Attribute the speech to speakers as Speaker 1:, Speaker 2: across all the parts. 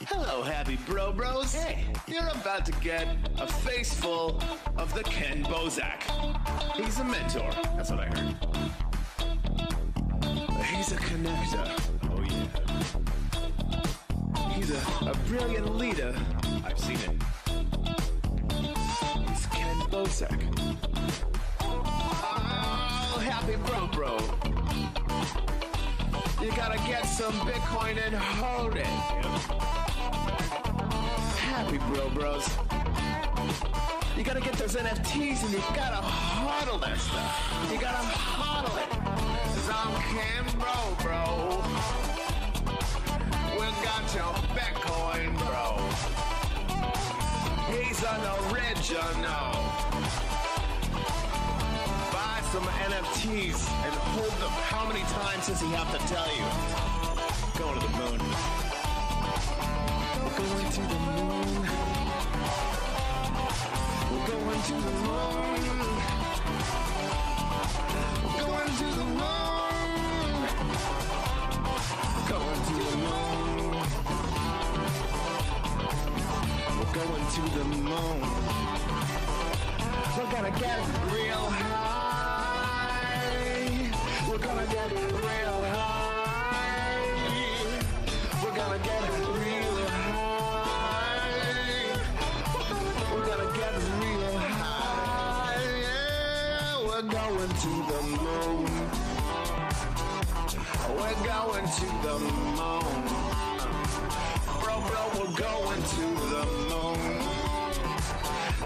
Speaker 1: Hello, happy bros. Hey, you're about to get a face full of the Kenn Bosak. He's a mentor. That's what I heard. He's a connector. Oh, yeah. He's a brilliant leader. I've seen it. It's Kenn Bosak. Oh, happy bro. You gotta get some Bitcoin and hold it. Happy bros. You gotta get those NFTs and you gotta hodl that stuff. You gotta hodl it. 'Cause I'm Kenn bro. We got your Bitcoin, bro. He's an original. Buy some NFTs and hold them. How many times does he have to tell you? Going to the moon. We're going to the moon. We're going to the moon. We're going to the moon. Going to the moon. We're going to the moon. We're gonna get real high. We're gonna get real high. We're gonna get real high. We're gonna get real high. Yeah, we're going to the moon. We're going to the moon. Bro, we're going to the moon.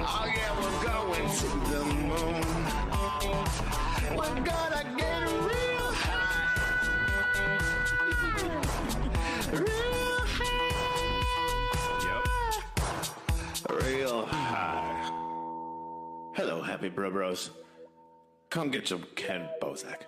Speaker 1: Oh yeah, we're going to the moon. We're gonna get real high. Real high. Yep. Real high. Hello, happy bros. Come get some Kenn Bosak.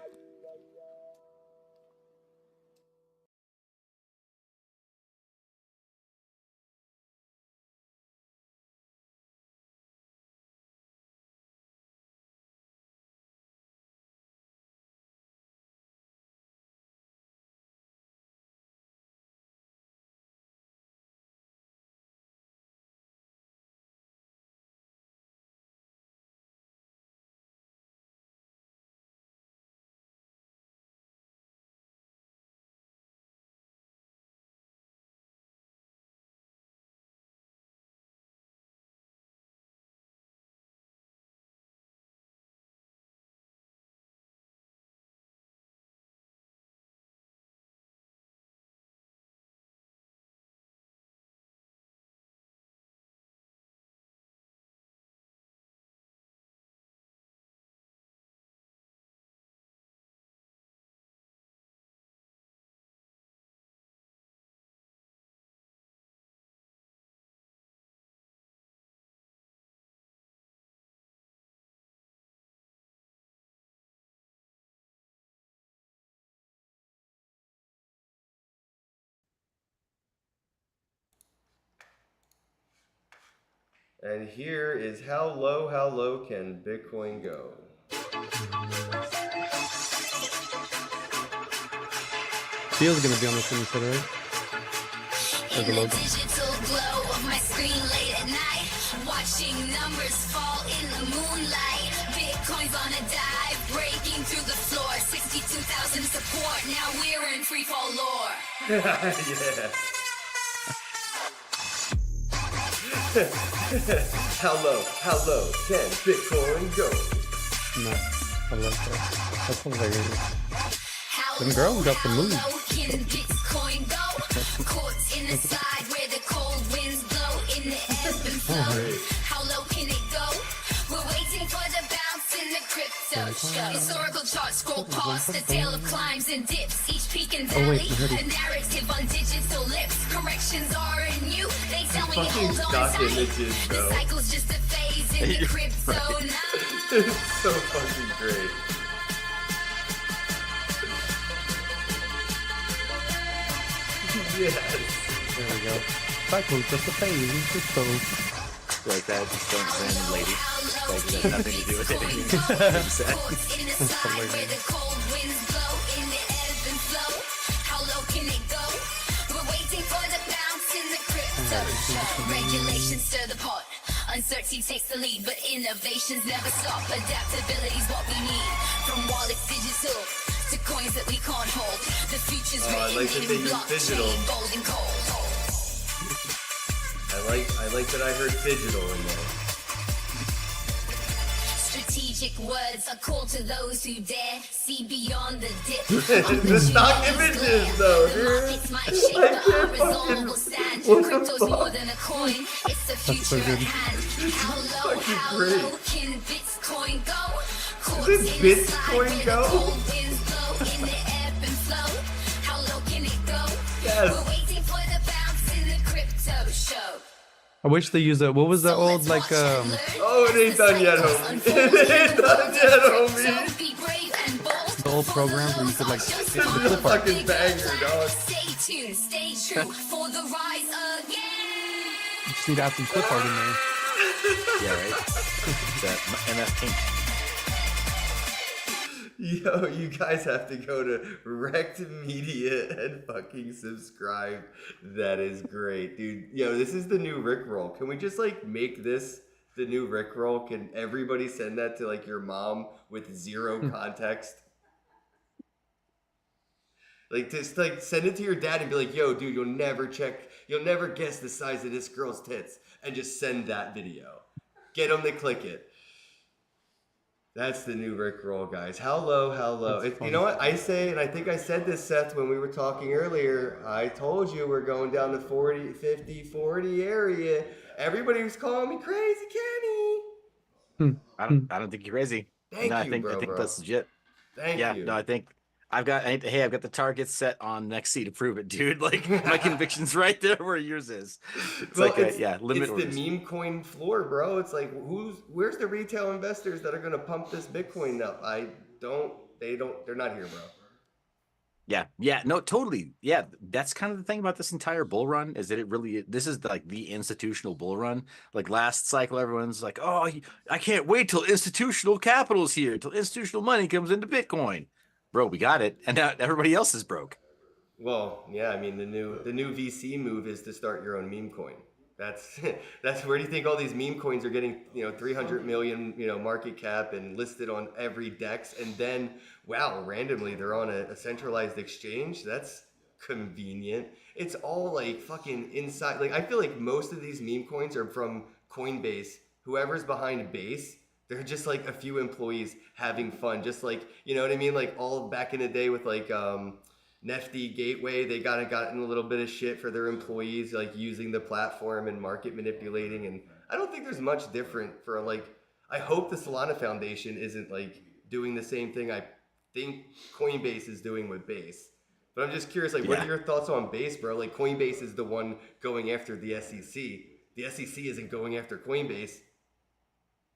Speaker 2: And here is how low can Bitcoin go?
Speaker 3: Feels gonna be on the screen today.
Speaker 4: In the digital glow of my screen late at night, watching numbers fall in the moonlight. Bitcoin's on a dive, breaking through the floor. 62,000 support. Now we're in free fall lore.
Speaker 2: Yeah. How low can Bitcoin go?
Speaker 3: Nice. I love that. That sounds very good.
Speaker 4: How
Speaker 3: Them girls got the
Speaker 4: low
Speaker 3: move.
Speaker 4: can Bitcoin go? Caught in the side where the cold winds blow in the ebb and flow. How low can it go? We're waiting for the bounce in the crypto show. Historical charts scroll past the tale of climbs and dips. Each peak and valley, a narrative on digital lips. Corrections are new. They tell me hold on tight. The cycle's just a phase in the crypto night.
Speaker 2: It's so fucking great. Yes.
Speaker 3: There we go. Cycle's just a phase in crypto.
Speaker 1: Like that, just don't random lady. Like, it has nothing to do with anything.
Speaker 4: How low can it go? We're waiting for the bounce in the crypto. Regulations stir the pot. Uncertainty takes the lead, but innovations never stop. Adaptability's what we need. From wallets digital to coins that we can't hold. The future's
Speaker 2: I like that they use digital.
Speaker 4: gold and cold.
Speaker 2: I like that I heard digital in there.
Speaker 4: Strategic words are called to those who dare see beyond the dip.
Speaker 2: The stock images, though,
Speaker 4: The
Speaker 2: dude.
Speaker 4: markets might shake,
Speaker 2: I
Speaker 4: but
Speaker 2: can't
Speaker 4: our resolve
Speaker 2: fucking-
Speaker 4: will stand.
Speaker 2: what the
Speaker 4: Crypto's
Speaker 2: fuck?
Speaker 4: more than a coin. It's the future
Speaker 3: so good.
Speaker 4: at hand. How low
Speaker 2: great.
Speaker 4: can Bitcoin go? Caught
Speaker 2: Does
Speaker 4: in the slide
Speaker 2: Bitcoin
Speaker 4: where the
Speaker 2: go?
Speaker 4: cold winds blow in the ebb and flow. How low can it go?
Speaker 2: Yes.
Speaker 4: We're waiting for the bounce in the crypto show.
Speaker 3: I wish they use it. What was that
Speaker 4: So
Speaker 3: old
Speaker 4: let's
Speaker 3: like
Speaker 4: watch and learn
Speaker 2: Oh, it
Speaker 4: as
Speaker 2: ain't
Speaker 4: the
Speaker 2: done yet,
Speaker 4: cycles
Speaker 2: homie.
Speaker 4: unfold.
Speaker 2: It ain't done yet, homie.
Speaker 4: So be brave and bold.
Speaker 3: the old programs where you could like
Speaker 2: This is a fucking banger, dog.
Speaker 4: Stay tuned, stay true for the rise again.
Speaker 3: you just need to add some clip art in there.
Speaker 5: Yeah, right. That MF Pink.
Speaker 2: Yo, you guys have to go to Rect Media and fucking subscribe. That is great, dude. Yo, this is the new Rickroll. Can we just like make this the new Rickroll? Can everybody send that to like your mom with zero context? Like just like send it to your dad and be like, yo, dude, you'll never guess the size of this girl's tits, and just send that video. Get them to click it. That's the new Rickroll, guys. How low, how low. You know what I say, and I think I said this, Seth, when we were talking earlier. I told you we're going down to 40, 50, 40 area. Everybody was calling me crazy, Kenny.
Speaker 5: I don't think you're crazy.
Speaker 2: Thank
Speaker 5: no,
Speaker 2: you,
Speaker 5: I think
Speaker 2: bro.
Speaker 5: that's legit.
Speaker 2: Thank
Speaker 5: Yeah,
Speaker 2: you.
Speaker 5: no, I think I've got the targets set on next C to prove it, dude. Like my conviction's right there where yours is. It's
Speaker 2: Well,
Speaker 5: like limit
Speaker 2: it's
Speaker 5: orders.
Speaker 2: the meme coin floor, bro. It's like where's the retail investors that are gonna pump this Bitcoin up? They're not here, bro.
Speaker 5: Yeah, no, totally. Yeah, that's kind of the thing about this entire bull run is that this is like the institutional bull run. Like last cycle, everyone's like, oh, I can't wait till institutional capital's here, till institutional money comes into Bitcoin. Bro, we got it, and now everybody else is broke.
Speaker 2: Well, yeah, I mean the new VC move is to start your own meme coin. That's where do you think all these meme coins are getting, 300 million, market cap and listed on every DEX, and then wow, randomly they're on a centralized exchange. That's convenient. It's all like fucking inside. Like I feel like most of these meme coins are from Coinbase. Whoever's behind Base, they're just like a few employees having fun, just like, you know what I mean? Like all back in the day with like Nifty Gateway, they gotten a little bit of shit for their employees, like using the platform and market manipulating. And I don't think there's much different for like, I hope the Solana Foundation isn't like doing the same thing I think Coinbase is doing with Base. But I'm just curious, like, what are your thoughts on Base, bro? Like Coinbase is the one going after the SEC. The SEC isn't going after Coinbase.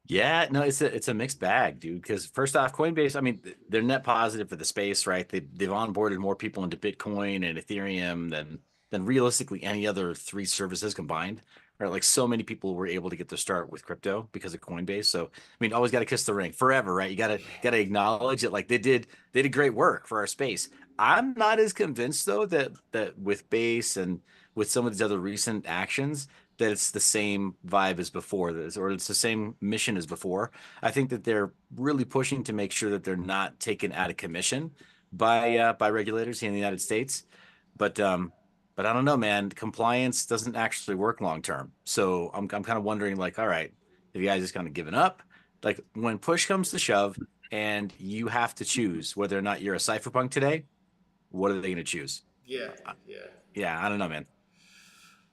Speaker 5: Yeah, no, it's a mixed bag, dude. Because first off, Coinbase, I mean, they're net positive for the space, right? They've onboarded more people into Bitcoin and Ethereum than realistically any other three services combined. Right, like so many people were able to get their start with crypto because of Coinbase. So I mean, always got to kiss the ring forever, right? You gotta acknowledge it. Like they did great work for our space. I'm not as convinced though that with Base and with some of these other recent actions that it's the same vibe as before this, or it's the same mission as before. I think that they're really pushing to make sure that they're not taken out of commission by regulators here in the United States. But I don't know, man. Compliance doesn't actually work long term. So I'm kind of wondering, like, all right, have you guys just kind of given up? Like when push comes to shove and you have to choose whether or not you're a cypherpunk today, what are they going to choose?
Speaker 2: Yeah.
Speaker 5: Yeah, I don't know, man.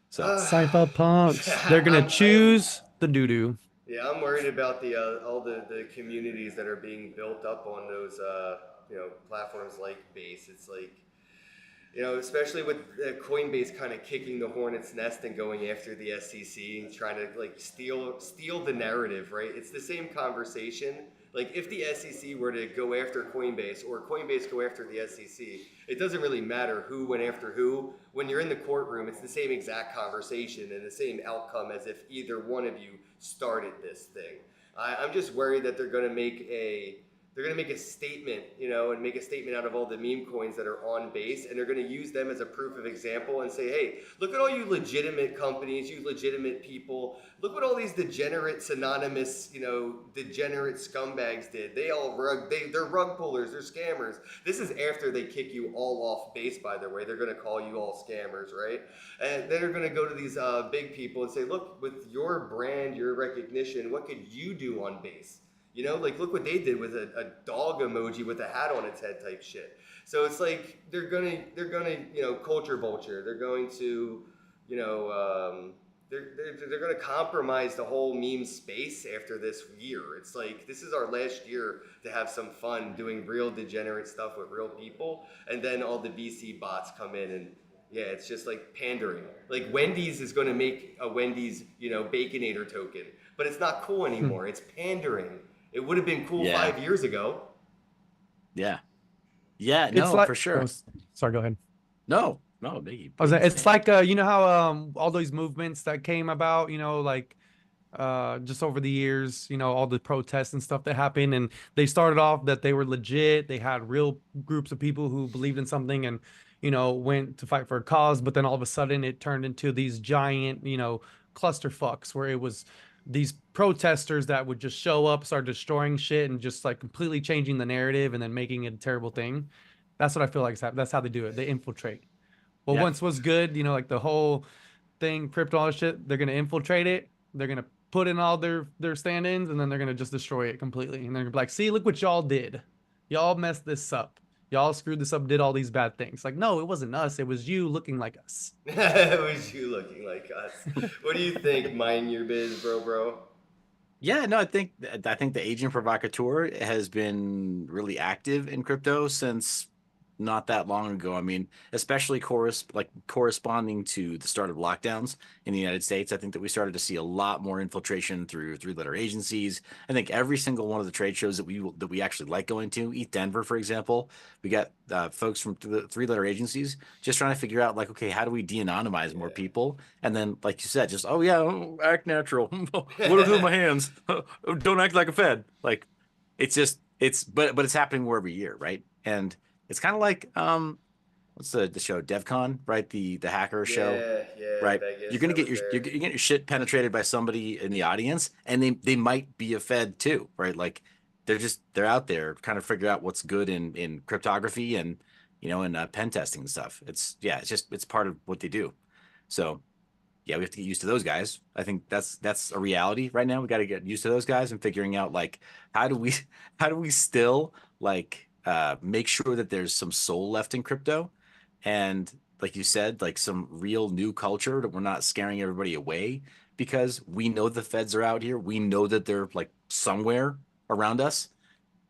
Speaker 5: So
Speaker 3: Cypherpunks. They're gonna choose the doo-doo.
Speaker 2: Yeah, I'm worried about the all the communities that are being built up on those platforms like Base. It's like, especially with Coinbase kind of kicking the hornet's nest and going after the SEC and trying to like steal the narrative, right? It's the same conversation. Like if the SEC were to go after Coinbase or Coinbase go after the SEC, it doesn't really matter who went after who. When you're in the courtroom, it's the same exact conversation and the same outcome as if either one of you started this thing. I'm just worried that they're going to make a they're going to make a statement, you know, and make a statement out of all the meme coins that are on base, and they're going to use them as a proof of example and say, hey, look at all you legitimate companies, you legitimate people. Look what all these degenerate, synonymous, you know, degenerate scumbags did. They're rug pullers, they're scammers. This is after they kick you all off base, by the way. They're going to call you all scammers, right? And then they're going to go to these big people and say, look, with your brand, your recognition, what could you do on base? You know, like, look what they did with a dog emoji with a hat on its head type shit. So it's like they're gonna you know, culture vulture. They're going to, you know, they're gonna compromise the whole meme space after this year. It's like, this is our last year to have some fun doing real degenerate stuff with real people, and then all the VC bots come in and. Yeah, it's just like pandering. Like Wendy's is going to make a Wendy's, you know, Baconator token, but it's not cool anymore. It's pandering. It would have been cool 5 years ago.
Speaker 5: Yeah. Yeah,
Speaker 3: It's
Speaker 5: no,
Speaker 3: like,
Speaker 5: for sure.
Speaker 3: Sorry, go ahead.
Speaker 5: No, Biggie.
Speaker 3: I was like, it's like you know how all those movements that came about, you know, like just over the years, you know, all the protests and stuff that happened, and they started off that they were legit. They had real groups of people who believed in something and, you know, went to fight for a cause, but then all of a sudden it turned into these giant, you know, clusterfucks where it was these protesters that would just show up, start destroying shit and just like completely changing the narrative and then making it a terrible thing. That's what I feel like that's how they do it. They infiltrate. Well, once was good, you know, like the whole thing, crypto, all that shit, they're gonna infiltrate it. They're gonna put in all their stand-ins, and then they're gonna just destroy it completely. And they're gonna be like, see, look what y'all did. Y'all messed this up. Y'all screwed this up, did all these bad things. Like, no, it wasn't us. It was you looking like us.
Speaker 2: It was you looking like us. What do you think, mind your biz, bro?
Speaker 5: Yeah, no, I think the agent provocateur has been really active in crypto since not that long ago. I mean, especially corresponding to the start of lockdowns in the United States, I think that we started to see a lot more infiltration through three-letter agencies. I think every single one of the trade shows that we actually like going to, ETH Denver, for example, we got folks from the three-letter agencies just trying to figure out, like, okay, how do we de-anonymize more people? And then, like you said, just, oh yeah, act natural. What do I do with my hands? Don't act like a Fed. Like, but it's happening more every year, right? And it's kind of like what's the show, DevCon, right? The hacker show, right?
Speaker 2: Vegas,
Speaker 5: you're gonna get your shit penetrated by somebody in the audience, and they might be a Fed too, right? Like they're out there kind of figure out what's good in cryptography and, you know, in pen testing and stuff. It's part of what they do. So yeah, we have to get used to those guys. I think that's a reality right now. We got to get used to those guys and figuring out, like, how do we still, like, make sure that there's some soul left in crypto, and, like you said, like some real new culture, that we're not scaring everybody away, because we know the Feds are out here. We know that they're, like, somewhere around us.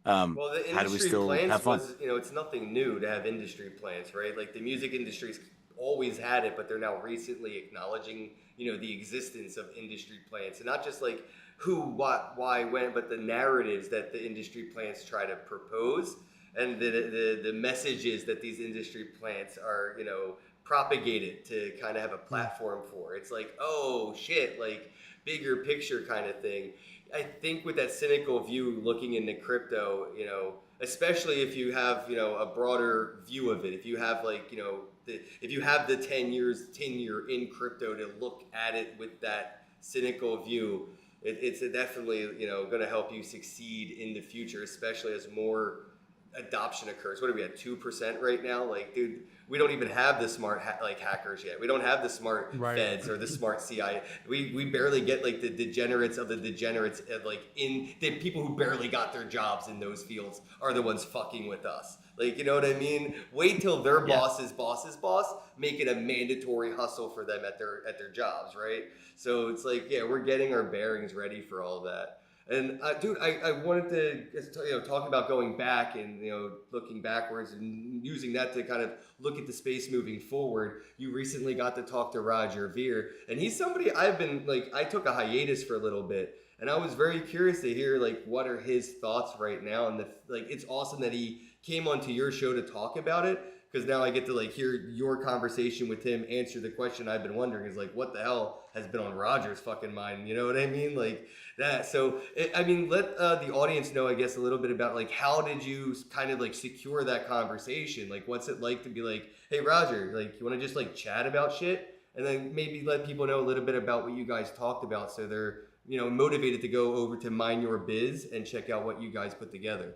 Speaker 2: Well, the
Speaker 5: how do we
Speaker 2: industry
Speaker 5: still
Speaker 2: plants
Speaker 5: have fun?
Speaker 2: was, you know, it's nothing new to have industry plants, right? Like the music industry's always had it, but they're now recently acknowledging, you know, the existence of industry plants, and not just like who, what, why, when, but the narratives that the industry plants try to propose, and the messages that these industry plants are, you know, propagated to kind of have a platform for. It's like, oh shit, like bigger picture kind of thing. I think with that cynical view looking into crypto, you know, especially if you have, you know, a broader view of it, if you have, like, you know, if you have the 10 years tenure in crypto to look at it with that cynical view, it's definitely, you know, going to help you succeed in the future, especially as more adoption occurs. What are we at, 2% right now? Like, dude, we don't even have the smart hackers yet. We don't have the smart Feds or the smart CIA. We barely get, like, the degenerates of the degenerates, like, in the people who barely got their jobs in those fields are the ones fucking with us. Like, you know what I mean? Wait till their boss's boss's boss make it a mandatory hustle for them at their jobs, right? So it's like, yeah, we're getting our bearings ready for all of that. And dude, I wanted to, you know, talk about going back and, you know, looking backwards and using that to kind of look at the space moving forward. You recently got to talk to Roger Ver, and he's somebody I've been, like, I took a hiatus for a little bit, and I was very curious to hear, like, what are his thoughts right now. And like, it's awesome that he came onto your show to talk about it, because now I get to like hear your conversation with him answer the question I've been wondering is like, what the hell has been on Roger's fucking mind? You know what I mean? Like that. So, I mean, let the audience know, I guess, a little bit about like, how did you kind of like secure that conversation? Like, what's it like to be like, hey, Roger, like, you want to just like chat about shit? And then maybe let people know a little bit about what you guys talked about so they're, you know, motivated to go over to Mind Your Biz and check out what you guys put together.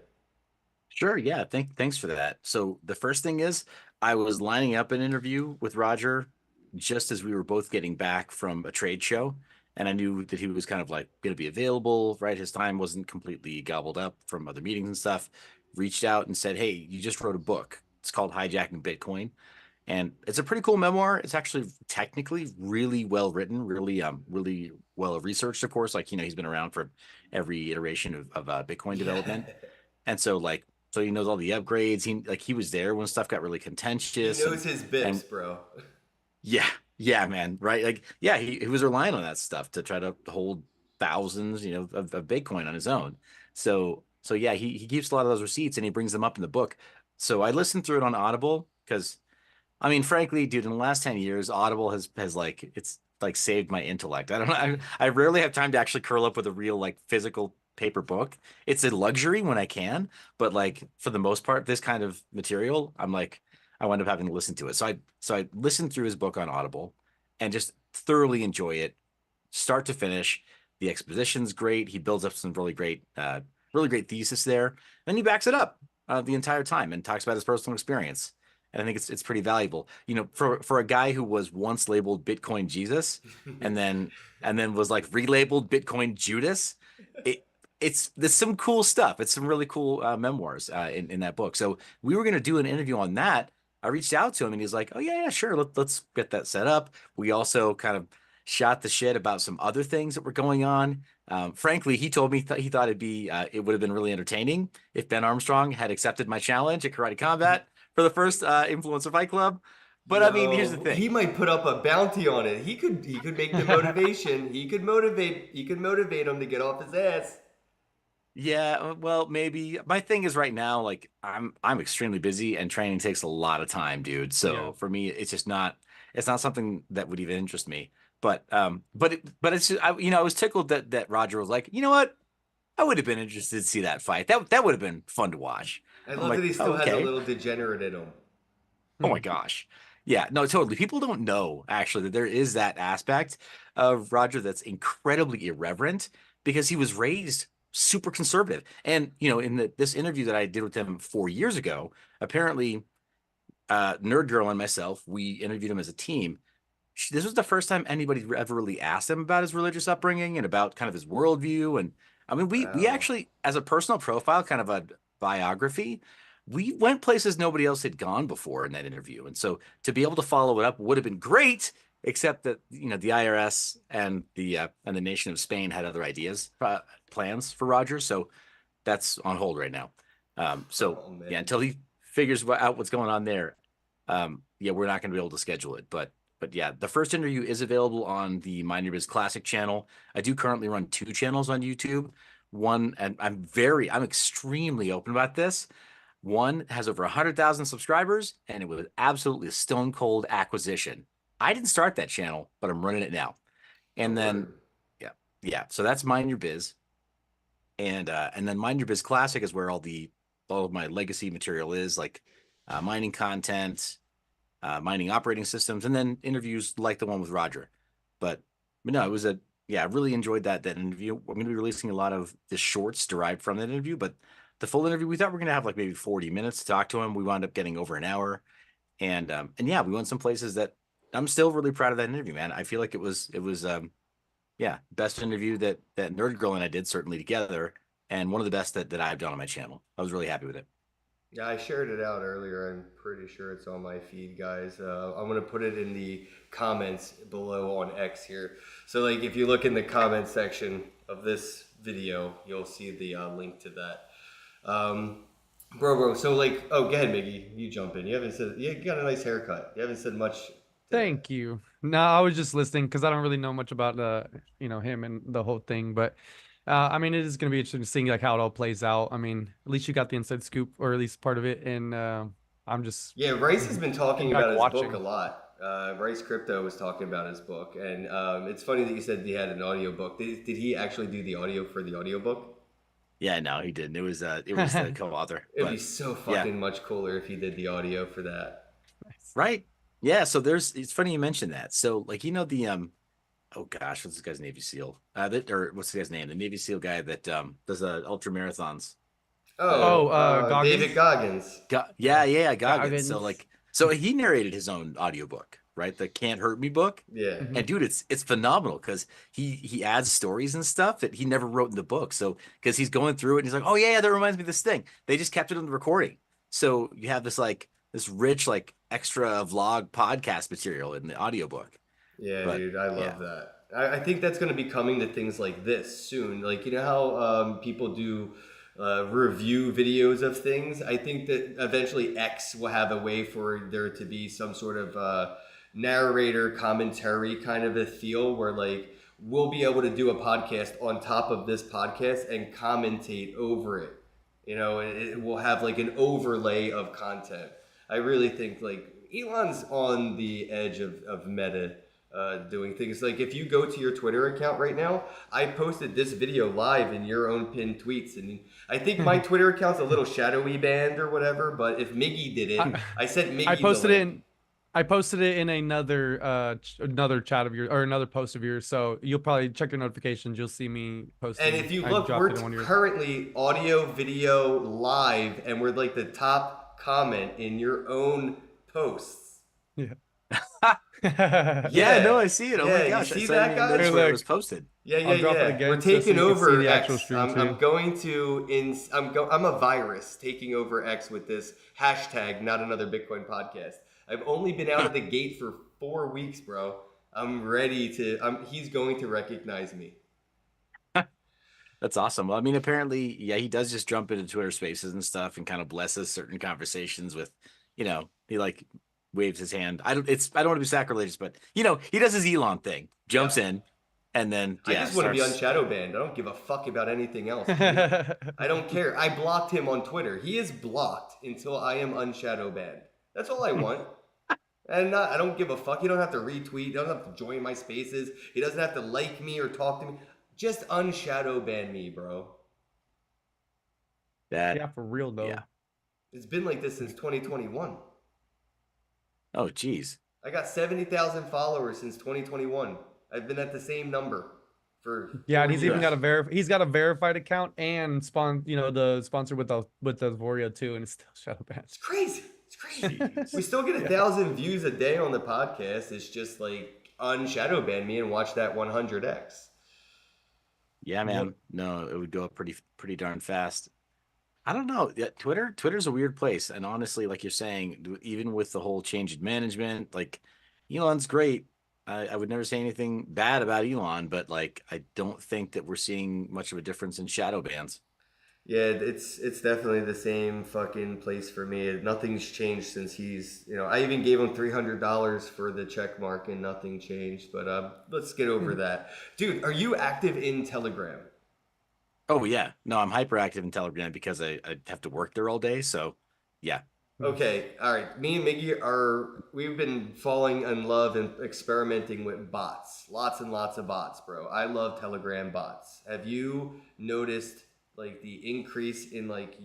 Speaker 5: Sure, yeah. Thanks for that. So the first thing is I was lining up an interview with Roger just as we were both getting back from a trade show. And I knew that he was kind of like going to be available, right? His time wasn't completely gobbled up from other meetings and stuff. Reached out and said, hey, you just wrote a book. It's called Hijacking Bitcoin. And it's a pretty cool memoir. It's actually technically really well written, really well researched, of course. Like, he's been around for every iteration of Bitcoin development. And so so he knows all the upgrades. He was there when stuff got really
Speaker 2: He
Speaker 5: contentious
Speaker 2: knows his
Speaker 5: and
Speaker 2: bips, bro.
Speaker 5: yeah, man, right? Like, yeah, he was relying on that stuff to try to hold thousands, of Bitcoin on his own. So yeah, he keeps a lot of those receipts and he brings them up in the book. So I listened through it on Audible because I mean, frankly, dude, in the last 10 years, Audible has like it's like saved my intellect. I don't know. I rarely have time to actually curl up with a real like physical paper book. It's a luxury when I can, but like for the most part, this kind of material, I'm like, I wind up having to listen to it. So I listened through his book on Audible and just thoroughly enjoy it, start to finish. The exposition's great. He builds up some really great thesis there. Then he backs it up the entire time and talks about his personal experience. And I think it's pretty valuable. For a guy who was once labeled Bitcoin Jesus and then was like relabeled Bitcoin Judas, it there's some cool stuff. It's some really cool memoirs in that book. So we were going to do an interview on that. I reached out to him and he's like, "Oh yeah, sure. Let's get that set up." We also kind of shot the shit about some other things that were going on. Frankly, he told me he thought it would have been really entertaining if Ben Armstrong had accepted my challenge at Karate Combat for the first Influencer Fight Club. But I mean, here's the
Speaker 2: Yo,
Speaker 5: thing.
Speaker 2: he might put up a bounty on it. He could make the motivation. He could motivate him to get off his ass.
Speaker 5: Yeah, well, maybe. My thing is right now, like I'm extremely busy and training takes a lot of time, dude.
Speaker 3: Yeah.
Speaker 5: So for me, it's not something that would even interest me. But it's just, I was tickled that Roger was like, you know what? I would have been interested to see that fight. That would have been fun to watch.
Speaker 2: I
Speaker 5: I'm
Speaker 2: love that
Speaker 5: like,
Speaker 2: he
Speaker 5: oh,
Speaker 2: still has a
Speaker 5: okay.
Speaker 2: little degenerate in him.
Speaker 5: Oh my gosh. Yeah, no, totally. People don't know actually that there is that aspect of Roger that's incredibly irreverent because he was raised super conservative. And in this interview that I did with him 4 years ago, apparently Nerd Girl and myself, we interviewed him as a team. This was the first time anybody ever really asked him about his religious upbringing and about kind of his worldview. And I mean, we
Speaker 2: Wow.
Speaker 5: actually, as a personal profile, kind of a biography, we went places nobody else had gone before in that interview. And so to be able to follow it up would have been great, except that the IRS and the nation of Spain had other ideas, plans for Roger. So that's on hold right now. So
Speaker 2: Oh
Speaker 5: yeah,
Speaker 2: man.
Speaker 5: until he figures out what's going on there, yeah, we're not going to be able to schedule it. But yeah, the first interview is available on the Mind Your Biz Classic channel. I do currently run two channels on YouTube. One, and I'm extremely open about this. One has over 100,000 subscribers, and it was absolutely a stone cold acquisition. I didn't start that channel, but I'm running it now.
Speaker 2: Oh
Speaker 5: And then,
Speaker 2: word.
Speaker 5: yeah, yeah. So that's Mind Your Biz, and then Mind Your Biz Classic is where all of my legacy material is, like mining content, mining operating systems, and then interviews like the one with Roger. But no, it was yeah, I really enjoyed that interview. I'm going to be releasing a lot of the shorts derived from that interview, but the full interview, we thought we are going to have like maybe 40 minutes to talk to him. We wound up getting over an hour, and yeah, we went some places that I'm still really proud of that interview, man. I feel like it was yeah, best interview that Nerd Girl and I did certainly together, and one of the best that I've done on my channel. I was really happy with it.
Speaker 2: Yeah, I shared it out earlier. I'm pretty sure it's on my feed, guys. I'm gonna put it in the comments below on X here. So, like, if you look in the comment section of this video, you'll see the link to that. Bro. So, like, oh, go ahead, Miggy. You jump in. You got a nice haircut. You haven't said much today.
Speaker 3: Thank you. No, I was just listening because I don't really know much about him and the whole thing, but I mean, it is going to be interesting to see like how it all plays out. I mean, at least you got the inside scoop, or at least part of it, and I'm just
Speaker 2: Yeah, Rice has been talking
Speaker 3: back
Speaker 2: about his
Speaker 3: watching.
Speaker 2: book a lot. Rice Crypto was talking about his book, and it's funny that you said he had an audiobook. Did he actually do the audio for the audiobook?
Speaker 5: Yeah, no, he didn't. It was the co-author.
Speaker 2: It'd be
Speaker 5: But
Speaker 2: so
Speaker 5: yeah,
Speaker 2: fucking much cooler if he did the audio for that.
Speaker 5: right. Yeah, so it's funny you mentioned that. So like the oh gosh, what's this guy's Navy SEAL? Or what's the guy's name? The Navy SEAL guy that does ultra marathons.
Speaker 3: Oh,
Speaker 2: David
Speaker 3: Goggins?
Speaker 2: Goggins.
Speaker 5: Yeah, Goggins. So
Speaker 6: Goggins.
Speaker 5: so he narrated his own audiobook, right? The Can't Hurt Me book.
Speaker 2: Yeah.
Speaker 3: Mhm.
Speaker 5: And dude, it's phenomenal because he adds stories and stuff that he never wrote in the book. So because he's going through it and he's like, oh yeah, that reminds me of this thing. They just kept it in the recording. So you have this rich like extra vlog podcast material in the audiobook.
Speaker 2: Yeah,
Speaker 5: But,
Speaker 2: dude, I love
Speaker 5: yeah.
Speaker 2: that. I think that's going to be coming to things like this soon. Like, you know how people do review videos of things? I think that eventually X will have a way for there to be some sort of narrator commentary kind of a feel where, like, we'll be able to do a podcast on top of this podcast and commentate over it. You know, it will have like an overlay of content. I really think like Elon's on the edge of meta doing things. Like if you go to your Twitter account right now, I posted this video live in your own pinned tweets, and I think my Twitter account's a little shadowy banned or whatever. But if Miggy did it, I sent Miggy.
Speaker 3: I posted it in another chat of yours or another post of yours. So you'll probably check your notifications. You'll see me posting.
Speaker 2: And if you
Speaker 3: I
Speaker 2: look,
Speaker 3: dropped
Speaker 2: we're
Speaker 3: it in one of yours.
Speaker 2: currently audio, video, live, and we're like the top comment in your own posts.
Speaker 3: Yeah.
Speaker 5: Yeah, no, I see it. Oh
Speaker 2: Yeah,
Speaker 5: my
Speaker 2: you
Speaker 5: gosh,
Speaker 2: see
Speaker 5: I
Speaker 2: that,
Speaker 5: saw
Speaker 2: guys?
Speaker 5: it where it was posted.
Speaker 2: Yeah,
Speaker 3: I'll drop it again
Speaker 2: We're
Speaker 3: just so
Speaker 2: taking
Speaker 3: you can
Speaker 2: over
Speaker 3: see the actual
Speaker 2: X.
Speaker 3: stream,
Speaker 2: I'm
Speaker 3: too.
Speaker 2: going to I'm a virus taking over X with this hashtag. Not another Bitcoin podcast. I've only been out of the gate for 4 weeks, bro. I'm ready to. He's going to recognize me.
Speaker 5: That's awesome. Well, I mean, apparently, yeah, he does just jump into Twitter Spaces and stuff and kind of blesses certain conversations with, he like waves his hand. I don't want to be sacrilegious, but he does his Elon thing, jumps in, and then
Speaker 2: I just want to be unshadow banned. I don't give a fuck about anything else. Dude. I don't care. I blocked him on Twitter. He is blocked until I am unshadow banned. That's all I want. And I don't give a fuck. He don't have to retweet. He doesn't have to join my spaces. He doesn't have to like me or talk to me. Just unshadow ban me, bro.
Speaker 3: Yeah, for real though.
Speaker 5: Yeah.
Speaker 2: It's been like this since 2021.
Speaker 5: Oh, geez.
Speaker 2: I got 70,000 followers since 2021. I've been at the same number for
Speaker 3: Yeah, and
Speaker 2: 4
Speaker 3: he's even
Speaker 2: years.
Speaker 3: got he's got a verified account and the sponsor with the Vorio too, and it's still shadow banned.
Speaker 2: It's crazy. It's crazy. We still get 1,000 views a day on the podcast. It's just like unshadow ban me and watch that 100x.
Speaker 5: Yeah, man. No, it would go up pretty darn fast. I don't know. Yeah, Twitter's a weird place. And honestly, like you're saying, even with the whole change in management, like Elon's great. I would never say anything bad about Elon, but like I don't think that we're seeing much of a difference in shadow bans.
Speaker 2: Yeah, it's definitely the same fucking place for me. Nothing's changed since he's, I even gave him $300 for the check mark and nothing changed. But let's get over that. Dude, are you active in Telegram?
Speaker 5: Oh yeah. No, I'm hyperactive in Telegram because I have to work there all day. So yeah.
Speaker 2: Okay, all right. Me and Miggy we've been falling in love and experimenting with bots. Lots and lots of bots, bro. I love Telegram bots. Have you noticed like the increase in like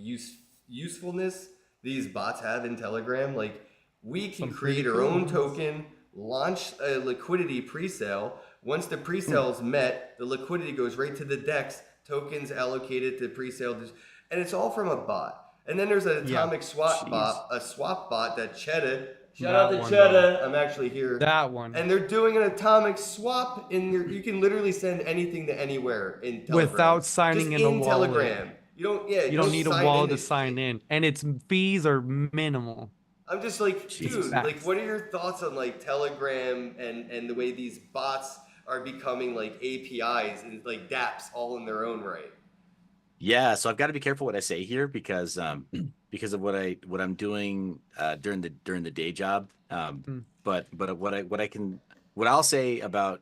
Speaker 2: usefulness these bots have in Telegram? Like we can create our own token, launch a liquidity pre-sale. Once the pre-sale is met, the liquidity goes right to the DEX, tokens allocated to pre-sale, and it's all from a bot. And then there's an atomic swap bot, a swap bot that Cheddar. Shout out to Cheddar. I'm actually here.
Speaker 3: That one.
Speaker 2: And they're doing an atomic swap in your. You can literally send anything to anywhere in Telegram
Speaker 3: without signing
Speaker 2: just
Speaker 3: in a wallet.
Speaker 2: Telegram. You don't. Yeah.
Speaker 3: You don't need a wallet to
Speaker 2: sign
Speaker 3: sign in, and its fees are minimal.
Speaker 2: I'm just like, dude.
Speaker 3: Facts.
Speaker 2: Like, what are your thoughts on like Telegram and the way these bots are becoming like APIs and like DApps all in their own right?
Speaker 5: Yeah, so I've got to be careful what I say here because of what I'm doing during the day job. But what I'll say about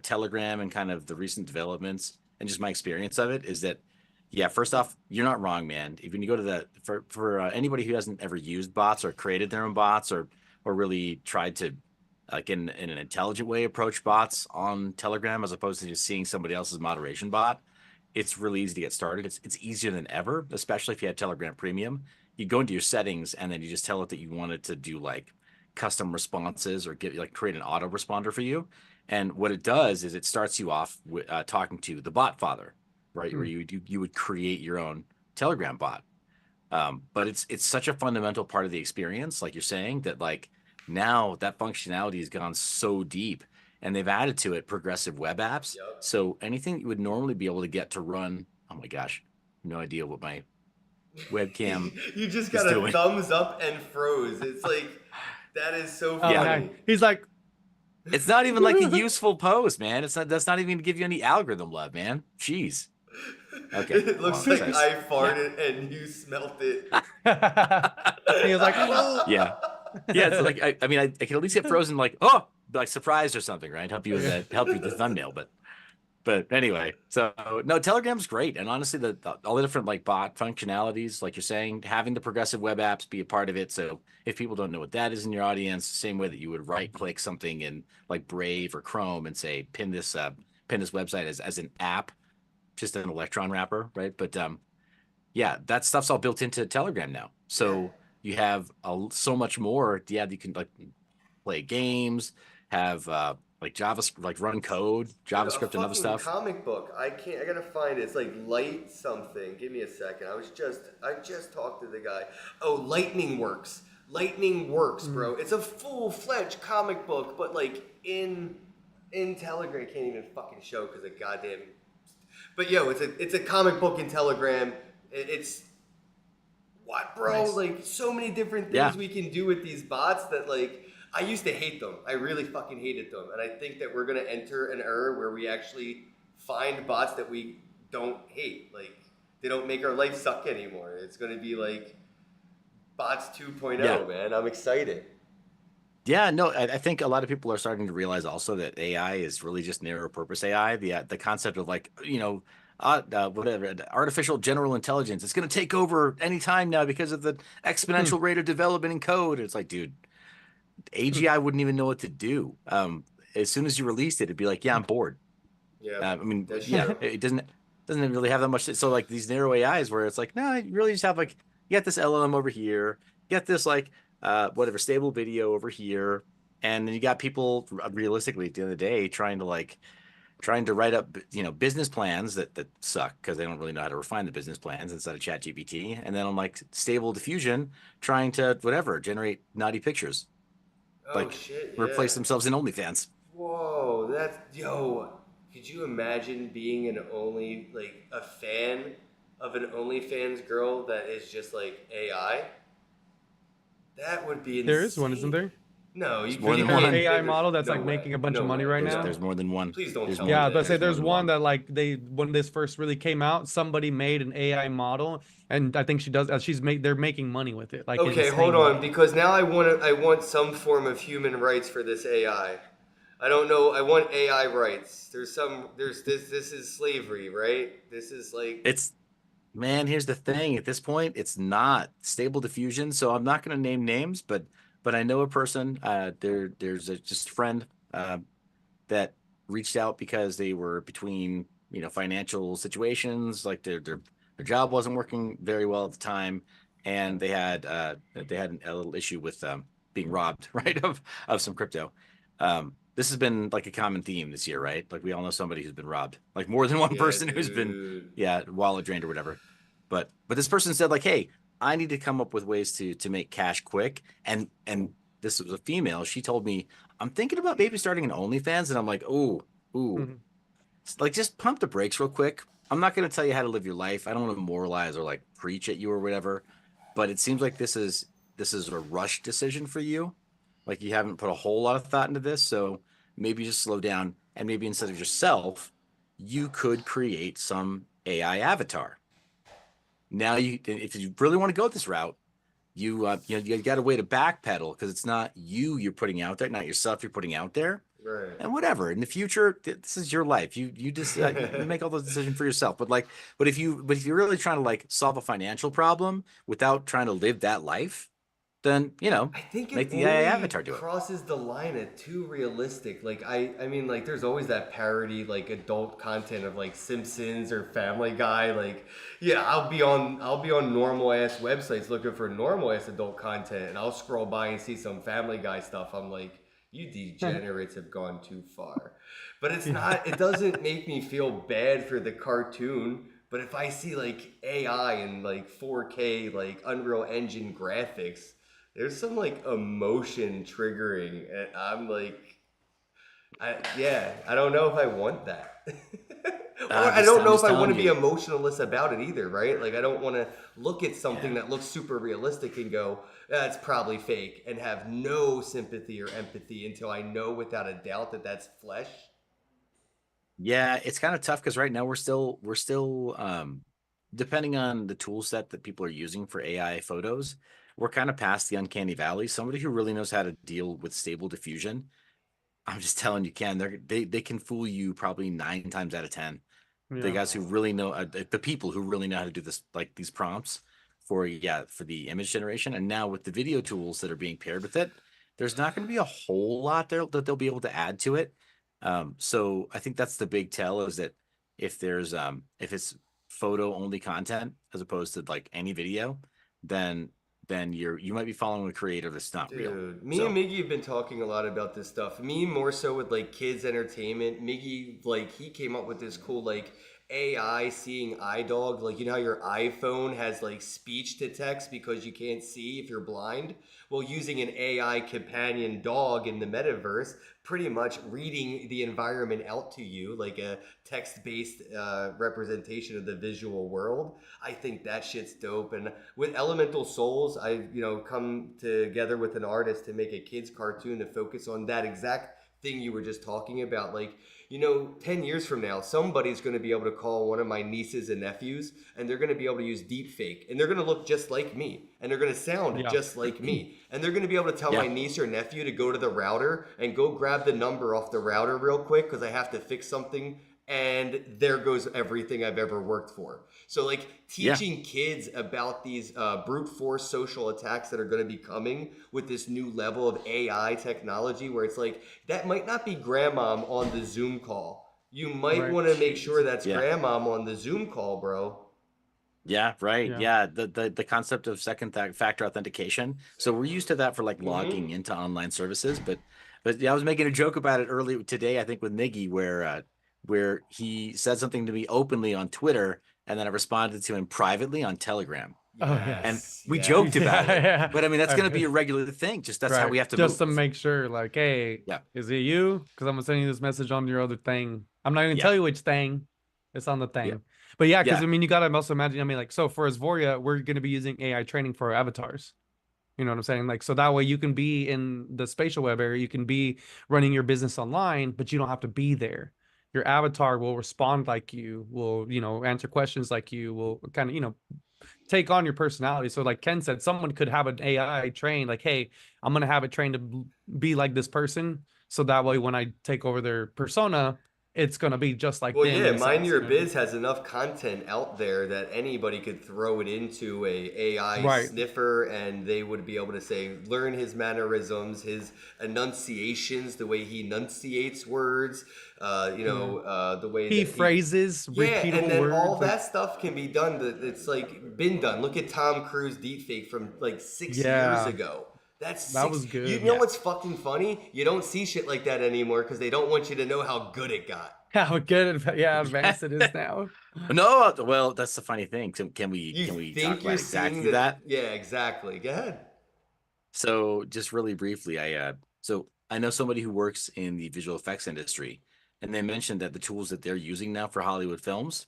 Speaker 5: Telegram and kind of the recent developments and just my experience of it is that Yeah, first off, you're not wrong, man. If when you go to the for anybody who hasn't ever used bots or created their own bots or really tried to like in an intelligent way approach bots on Telegram as opposed to just seeing somebody else's moderation bot, it's really easy to get started. It's easier than ever, especially if you had Telegram Premium. You go into your settings and then you just tell it that you want it to do like custom responses or get like create an autoresponder for you. And what it does is it starts you off with talking to the bot father, right? Where you would create your own Telegram bot. But it's such a fundamental part of the experience, like you're saying, that like now that functionality has gone so deep and they've added to it progressive web apps.
Speaker 2: Yep.
Speaker 5: So anything you would normally be able to get to run, oh my gosh, no idea what my webcam
Speaker 2: You just
Speaker 5: is
Speaker 2: got a
Speaker 5: doing.
Speaker 2: thumbs up and froze. It's like that is so
Speaker 3: Oh,
Speaker 2: funny.
Speaker 3: yeah. He's like,
Speaker 5: It's not even like a useful pose, man. That's not even to give you any algorithm love, man. Jeez. Okay.
Speaker 2: It looks
Speaker 5: Well,
Speaker 2: like
Speaker 5: sorry.
Speaker 2: I farted and you smelt it.
Speaker 3: he was like, oh.
Speaker 5: Yeah. Yeah, it's like I mean I can at least get frozen like, oh, like surprised or something, right? Help you with the thumbnail, but anyway, so no, Telegram's great, and honestly, all the different like bot functionalities, like you're saying, having the progressive web apps be a part of it. So if people don't know what that is in your audience, same way that you would right click something in like Brave or Chrome and say pin this website as an app, just an Electron wrapper, right? But yeah, that stuff's all built into Telegram now. So you have so much more. Yeah, you can like play games, have like JavaScript, like run code, JavaScript, and other stuff.
Speaker 2: Comic book. I gotta find it. It's like Light something. Give me a second. I just talked to the guy. Oh, Lightning Works. Lightning Works, bro. It's a full-fledged comic book, but like in Telegram, can't even fucking show because of goddamn. But yo, it's a comic book in Telegram. It's what, bro?
Speaker 3: Nice.
Speaker 2: Like so many different things we can do with these bots that like. I used to hate them. I really fucking hated them. And I think that we're going to enter an era where we actually find bots that we don't hate. Like, they don't make our life suck anymore. It's going to be like bots 2.0, man. I'm excited.
Speaker 5: Yeah, no, I think a lot of people are starting to realize also that AI is really just narrow purpose AI. The concept of like, whatever, artificial general intelligence. It's going to take over any time now because of the exponential rate of development in code. It's like, dude. AGI wouldn't even know what to do. As soon as you released it, it'd be like, yeah, I'm bored.
Speaker 2: Yeah.
Speaker 5: I mean,
Speaker 2: that's
Speaker 5: yeah,
Speaker 2: true.
Speaker 5: it doesn't really have that much. So like these narrow AIs where it's like, no, you really just have like, you got this LLM over here, you got this like, whatever stable video over here. And then you got people realistically at the end of the day trying to write up, business plans that suck because they don't really know how to refine the business plans inside of ChatGPT. And then on like Stable Diffusion, trying to generate naughty pictures.
Speaker 2: Oh, shit, yeah.
Speaker 5: Replace themselves in OnlyFans.
Speaker 2: Whoa, could you imagine being a fan of an OnlyFans girl that is just like AI? That would be insane.
Speaker 3: there is one, isn't there?
Speaker 2: No, you
Speaker 5: more than
Speaker 2: can't.
Speaker 5: one.
Speaker 3: AI
Speaker 2: There's
Speaker 3: model that's
Speaker 2: no
Speaker 3: like
Speaker 2: way.
Speaker 3: making a bunch
Speaker 2: No
Speaker 3: of money
Speaker 2: way.
Speaker 3: right now.
Speaker 5: There's more than one.
Speaker 2: Please don't
Speaker 5: There's
Speaker 2: tell
Speaker 5: more
Speaker 2: me
Speaker 3: Yeah, I
Speaker 2: that.
Speaker 3: was about to say
Speaker 5: There's
Speaker 3: there's
Speaker 5: more
Speaker 3: one
Speaker 5: than
Speaker 3: that like when this first really came out, somebody made an AI model, and I think they're making money with it. Like
Speaker 2: Okay,
Speaker 3: insane
Speaker 2: hold on,
Speaker 3: money.
Speaker 2: because now I want some form of human rights for this AI. I don't know. I want AI rights. There's this. This is slavery, right? This is like.
Speaker 5: Man, here's the thing. At this point, it's not Stable Diffusion, so I'm not going to name names, but I know a person. There's just a friend that reached out because they were between financial situations, like their job wasn't working very well at the time, and they had a little issue with being robbed, right, of some crypto. This has been like a common theme this year, right? Like we all know somebody who's been robbed, like more than one
Speaker 2: Yeah,
Speaker 5: person who's been
Speaker 2: dude.
Speaker 5: wallet drained or whatever. But this person said like, hey, I need to come up with ways to make cash quick, and this was a female. She told me, I'm thinking about maybe starting an OnlyFans, and I'm like, ooh,
Speaker 3: Mhm.
Speaker 5: like just pump the brakes real quick. I'm not going to tell you how to live your life. I don't want to moralize or like preach at you or whatever, but it seems like this is a rush decision for you. Like you haven't put a whole lot of thought into this, so maybe just slow down, and maybe instead of yourself, you could create some AI avatar. Now, if you really want to go this route, you got a way to backpedal because it's not you're putting out there, not yourself you're putting out there.
Speaker 2: Right.
Speaker 5: And whatever, in the future, this is your life. You just you make all those decisions for yourself. But if you're really trying to like solve a financial problem without trying to live that life, then
Speaker 2: I think it
Speaker 5: make the AI
Speaker 2: only
Speaker 5: avatar do it.
Speaker 2: crosses the line at too realistic. Like I mean, like there's always that parody, like adult content of like Simpsons or Family Guy. Like, yeah, I'll be on normal ass websites looking for normal ass adult content, and I'll scroll by and see some Family Guy stuff. I'm like, you degenerates have gone too far. But it's not. It doesn't make me feel bad for the cartoon. But if I see like AI and like 4K like Unreal Engine graphics, there's some like emotion triggering, and I'm like, I don't know if I want that. Or I don't
Speaker 5: I'm
Speaker 2: know if
Speaker 5: just
Speaker 2: I want
Speaker 5: telling
Speaker 2: to be
Speaker 5: you.
Speaker 2: emotionless about it either, right? Like I don't want to look at something that looks super realistic and go, that's probably fake, and have no sympathy or empathy until I know without a doubt that that's flesh.
Speaker 5: Yeah, it's kind of tough because right now we're still depending on the tool set that people are using for AI photos, we're kind of past the uncanny valley. Somebody who really knows how to deal with stable diffusion, I'm just telling you, Ken, they can fool you probably 9 times out of 10. The
Speaker 3: Yeah.
Speaker 5: guys who really know the people who really know how to do this, like these prompts for for the image generation, and now with the video tools that are being paired with it, there's not going to be a whole lot there that they'll be able to add to it. So I think that's the big tell, is that if it's photo only content as opposed to like any video, then you might be following a creator that's not real.
Speaker 2: Dude, me and
Speaker 5: So
Speaker 2: Miggy have been talking a lot about this stuff. Me more so with like kids entertainment. Miggy, like he came up with this cool like AI seeing eye dog. Like you know how your iPhone has like speech to text because you can't see if you're blind? Well, using an AI companion dog in the metaverse, pretty much reading the environment out to you like a text-based representation of the visual world. I think that shit's dope. And with Elemental Souls, I come together with an artist to make a kids cartoon to focus on that exact thing you were just talking about. Like, 10 years from now, somebody's going to be able to call one of my nieces and nephews, and they're going to be able to use deep fake, and they're going to look just like me, and they're going to sound
Speaker 3: Yeah.
Speaker 2: just like me, and they're going to be able to tell
Speaker 5: Yeah.
Speaker 2: my niece or nephew to go to the router and go grab the number off the router real quick because I have to fix something, and there goes everything I've ever worked for. So like
Speaker 5: Yeah.
Speaker 2: teaching kids about these brute force social attacks that are going to be coming with this new level of AI technology, where it's like that might not be grandmom on the Zoom call. You might
Speaker 3: Right.
Speaker 2: want to make sure that's
Speaker 5: Yeah.
Speaker 2: grandmom on the Zoom call, bro.
Speaker 5: Yeah, right.
Speaker 3: Yeah.
Speaker 5: Yeah, the concept of second factor authentication. So we're used to that for like logging into online services, but yeah, I was making a joke about it earlier today, I think with Niggy, where he said something to me openly on Twitter, and then I responded to him privately on Telegram,
Speaker 3: Oh yeah.
Speaker 5: and
Speaker 2: Yes,
Speaker 5: we
Speaker 2: yes.
Speaker 5: joked about it.
Speaker 3: Yeah.
Speaker 5: But I mean, that's going to be a regular thing. Just that's how
Speaker 3: Right.
Speaker 5: we have to
Speaker 3: Just to
Speaker 5: move.
Speaker 3: make sure, like, hey,
Speaker 5: Yeah.
Speaker 3: is it you? Because I'm gonna send you this message on your other thing. I'm not gonna
Speaker 5: Yeah.
Speaker 3: tell you which thing. It's on the thing.
Speaker 5: Yeah.
Speaker 3: But yeah, because
Speaker 5: Yeah.
Speaker 3: I mean, you gotta also imagine. I mean, like, so for Asvoria, we're gonna be using AI training for our avatars. You know what I'm saying? Like, so that way you can be in the spatial web area, you can be running your business online, but you don't have to be there. Your avatar will respond like you, will, answer questions like you, will kind of, take on your personality. So like Ken said, someone could have an AI trained, like, hey, I'm gonna have it trained to be like this person. So that way when I take over their persona, it's gonna be just like
Speaker 2: Well,
Speaker 3: them
Speaker 2: yeah,
Speaker 3: in a
Speaker 2: Mind
Speaker 3: sense,
Speaker 2: Your
Speaker 3: you know what I mean?
Speaker 2: Biz has enough content out there that anybody could throw it into a AI
Speaker 3: Right.
Speaker 2: sniffer, and they would be able to say, learn his mannerisms, his enunciations, the way he enunciates words, the way
Speaker 3: He
Speaker 2: that
Speaker 3: phrases
Speaker 2: yeah,
Speaker 3: repeatable
Speaker 2: and then
Speaker 3: words.
Speaker 2: all
Speaker 3: like-
Speaker 2: that stuff can be done. It's like been done. Look at Tom Cruise deepfake from like 6
Speaker 3: Yeah.
Speaker 2: years ago. That's
Speaker 3: That
Speaker 2: six,
Speaker 3: was good.
Speaker 2: You know
Speaker 5: Yeah.
Speaker 2: what's fucking funny? You don't see shit like that anymore because they don't want you to know how good it got.
Speaker 3: How good, yeah, advanced it is now.
Speaker 5: No, well, that's the funny thing. So can
Speaker 2: You
Speaker 5: we talk
Speaker 2: think you're
Speaker 5: about
Speaker 2: seeing
Speaker 5: exactly that?
Speaker 2: Yeah, exactly. Go ahead.
Speaker 5: So just really briefly, I know somebody who works in the visual effects industry, and they mentioned that the tools that they're using now for Hollywood films,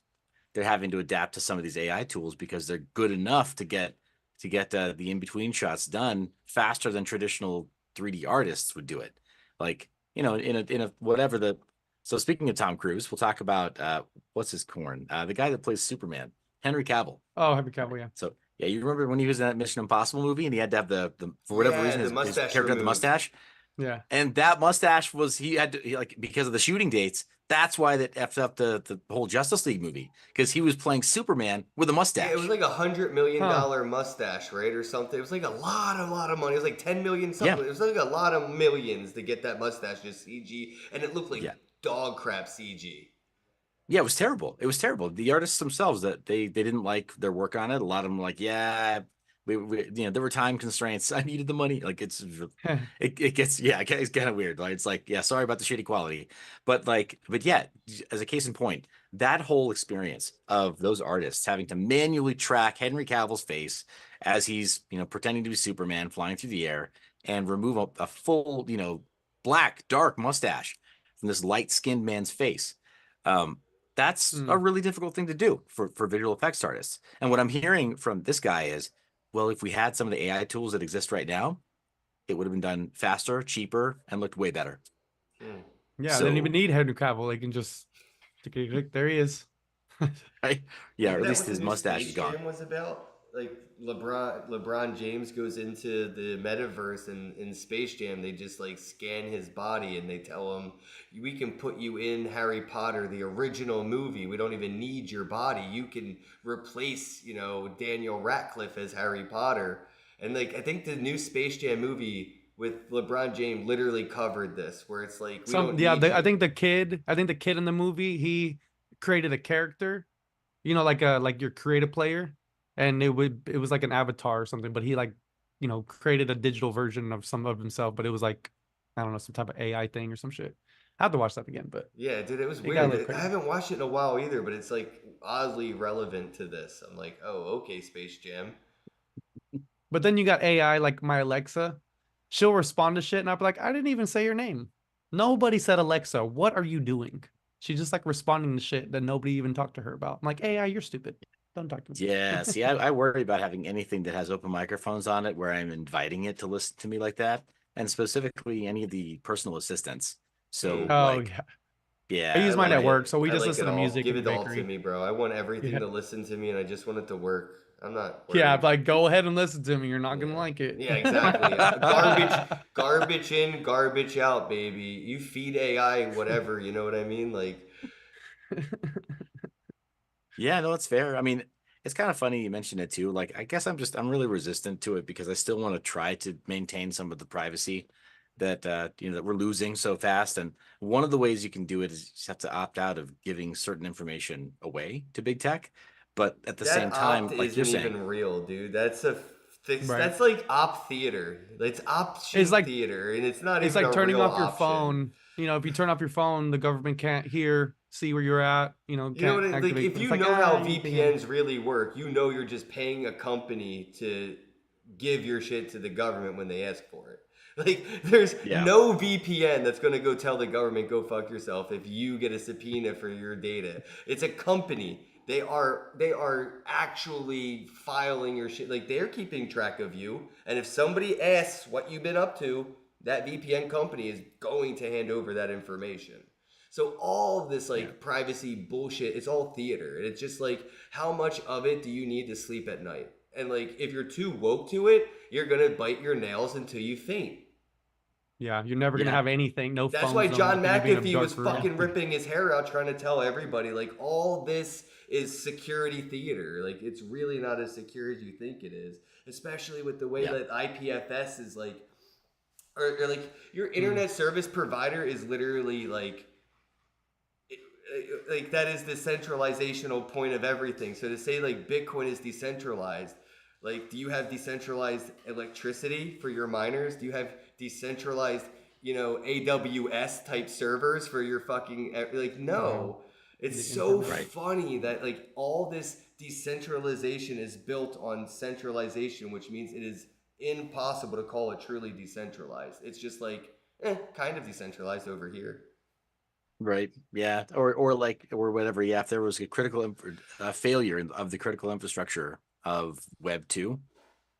Speaker 5: they're having to adapt to some of these AI tools because they're good enough to get the in between shots done faster than traditional 3D artists would do it. Like in a whatever the. So speaking of Tom Cruise, we'll talk about what's his corn, the guy that plays Superman, Henry Cavill.
Speaker 3: Oh, Happy Cowboy, yeah.
Speaker 5: So yeah, you remember when he was in that Mission Impossible movie and he had to have the for whatever
Speaker 2: Yeah,
Speaker 5: reason
Speaker 2: the
Speaker 5: his
Speaker 2: mustache
Speaker 5: character had the
Speaker 2: removed.
Speaker 5: mustache.
Speaker 3: Yeah.
Speaker 5: And that mustache was like because of the shooting dates. That's why that effed up the whole Justice League movie because he was playing Superman with a
Speaker 2: Yeah, it was
Speaker 5: mustache.
Speaker 2: like $100 million
Speaker 3: Huh.
Speaker 2: mustache, right, or something. It was like a lot of money. It was like 10 million
Speaker 5: Yeah,
Speaker 2: something. It was like a lot of millions to get that mustache just CG, and it looked like
Speaker 5: yeah,
Speaker 2: dog crap CG.
Speaker 5: yeah. It was terrible. It was terrible. The artists themselves that they didn't like their work on it. A lot of them were like, yeah, we there were time constraints. I needed the money. Like it gets it's kind of weird. Like it's like yeah, sorry about the shitty quality, but yeah, as a case in point, that whole experience of those artists having to manually track Henry Cavill's face as he's pretending to be Superman flying through the air and remove a full black dark mustache from this light skinned man's face. Um, that's a
Speaker 3: Mm.
Speaker 5: really difficult thing to do for visual effects artists. And what I'm hearing from this guy is, well, if we had some of the AI tools that exist right now, it would have been done faster, cheaper, and looked way better.
Speaker 2: Hmm.
Speaker 3: Yeah, they don't even
Speaker 5: So,
Speaker 3: need Henry Cavill. They can just click, there he is.
Speaker 5: right? Yeah, or
Speaker 2: Isn't
Speaker 5: at
Speaker 2: that
Speaker 5: least
Speaker 2: what the
Speaker 5: his
Speaker 2: new
Speaker 5: mustache
Speaker 2: Space
Speaker 5: is gone.
Speaker 2: Jam was about? Like LeBron James goes into the metaverse, and in Space Jam they just like scan his body and they tell him, we can put you in Harry Potter the original movie. We don't even need your body. You can replace Daniel Radcliffe as Harry Potter. And like I think the new Space Jam movie with LeBron James literally covered this, where it's like we don't need
Speaker 3: I
Speaker 2: you.
Speaker 3: think the kid in the movie, he created a character, like your creative player, and it was like an avatar or something, but he like, created a digital version of some of himself, but it was like, I don't know, some type of AI thing or some shit. I have to watch that again, but
Speaker 2: Yeah, dude, it was
Speaker 3: it got a little
Speaker 2: weird. I
Speaker 3: crazy.
Speaker 2: haven't watched it in a while either, but it's like oddly relevant to this. I'm like, oh, okay, Space Jam.
Speaker 3: But then you got AI like my Alexa. She'll respond to shit and I'll be like, I didn't even say your name. Nobody said Alexa. What are you doing? She's just like responding to shit that nobody even talked to her about. I'm like, AI, you're stupid. Don't talk to me.
Speaker 5: Yeah, see, I worry about having anything that has open microphones on it where I'm inviting it to listen to me like that, and specifically any of the personal assistants.
Speaker 2: Hmm.
Speaker 5: So,
Speaker 3: Oh
Speaker 5: like,
Speaker 3: yeah. I
Speaker 5: yeah,
Speaker 3: use
Speaker 2: I
Speaker 3: mine
Speaker 2: like
Speaker 3: at
Speaker 5: like,
Speaker 3: work,
Speaker 2: it.
Speaker 3: so we
Speaker 2: I
Speaker 3: just
Speaker 2: like it
Speaker 3: listen to
Speaker 2: all.
Speaker 3: music
Speaker 2: Give
Speaker 3: in the
Speaker 2: it all to
Speaker 3: bakery.
Speaker 2: me, bro. I want everything
Speaker 3: Yeah.
Speaker 2: to listen to me, and I just want it to work. I'm not
Speaker 3: Yeah,
Speaker 2: worried.
Speaker 3: like go ahead and listen to me. You're not gonna
Speaker 2: Yeah.
Speaker 3: like it.
Speaker 2: Yeah, exactly. Garbage in, garbage out, baby. You feed AI whatever, you know what I mean? Like,
Speaker 5: yeah, no, it's fair. I mean, it's kind of funny you mentioned it too. Like, I guess I'm really resistant to it because I still want to try to maintain some of the privacy that that we're losing so fast. And one of the ways you can do it is you just have to opt out of giving certain information away to big tech. But at the
Speaker 2: that
Speaker 5: same
Speaker 2: opt
Speaker 5: time, like you're
Speaker 2: isn't
Speaker 5: saying,
Speaker 2: even real, dude.
Speaker 3: Right.
Speaker 2: That's like op theater. It's
Speaker 3: It's
Speaker 2: option
Speaker 3: like
Speaker 2: theater, and it's not
Speaker 3: it's
Speaker 2: even
Speaker 3: like
Speaker 2: a
Speaker 3: turning
Speaker 2: real
Speaker 3: off your
Speaker 2: option.
Speaker 3: phone. If you turn off your phone, the government can't see where you're at,
Speaker 2: You know what?
Speaker 3: can't
Speaker 2: Like,
Speaker 3: activate.
Speaker 2: if
Speaker 3: But it's
Speaker 2: you
Speaker 3: like,
Speaker 2: know how
Speaker 3: you can.
Speaker 2: VPNs really work, you know you're just paying a company to give your shit to the government when they ask for it. Like, there's
Speaker 5: yeah,
Speaker 2: no VPN that's gonna go tell the government go fuck yourself if you get a subpoena for your data. It's a company. They are actually filing your shit. Like, they're keeping track of you. And if somebody asks what you've been up to, that VPN company is going to hand over that information. So all of this
Speaker 3: Yeah.
Speaker 2: like privacy bullshit, it's all theater. And it's just like, how much of it do you need to sleep at night? And like, if you're too woke to it, you're gonna bite your nails until you faint.
Speaker 3: Yeah, you're never gonna
Speaker 5: yeah,
Speaker 3: have anything, no
Speaker 2: That's why
Speaker 3: phones, no
Speaker 2: John
Speaker 3: nothing. You'll be in a
Speaker 2: McAfee was
Speaker 3: dark room.
Speaker 2: fucking ripping his hair out trying to tell everybody like all this is security theater. Like, it's really not as secure as you think it is, especially with the way
Speaker 5: yeah,
Speaker 2: that IPFS is like, or like your
Speaker 3: Mm.
Speaker 2: internet service provider is literally like that is the centralizational point of everything. So to say like Bitcoin is decentralized, like, do you have decentralized electricity for your miners? Do you have decentralized, AWS type servers for your fucking like?
Speaker 3: No,
Speaker 2: No. It's
Speaker 3: the
Speaker 2: so
Speaker 3: internet.
Speaker 5: right.
Speaker 2: funny that like all this decentralization is built on centralization, which means it is impossible to call it truly decentralized. It's just like kind of decentralized over here.
Speaker 5: Right. Yeah. Or whatever. Yeah. If there was a failure of the critical infrastructure of Web 2,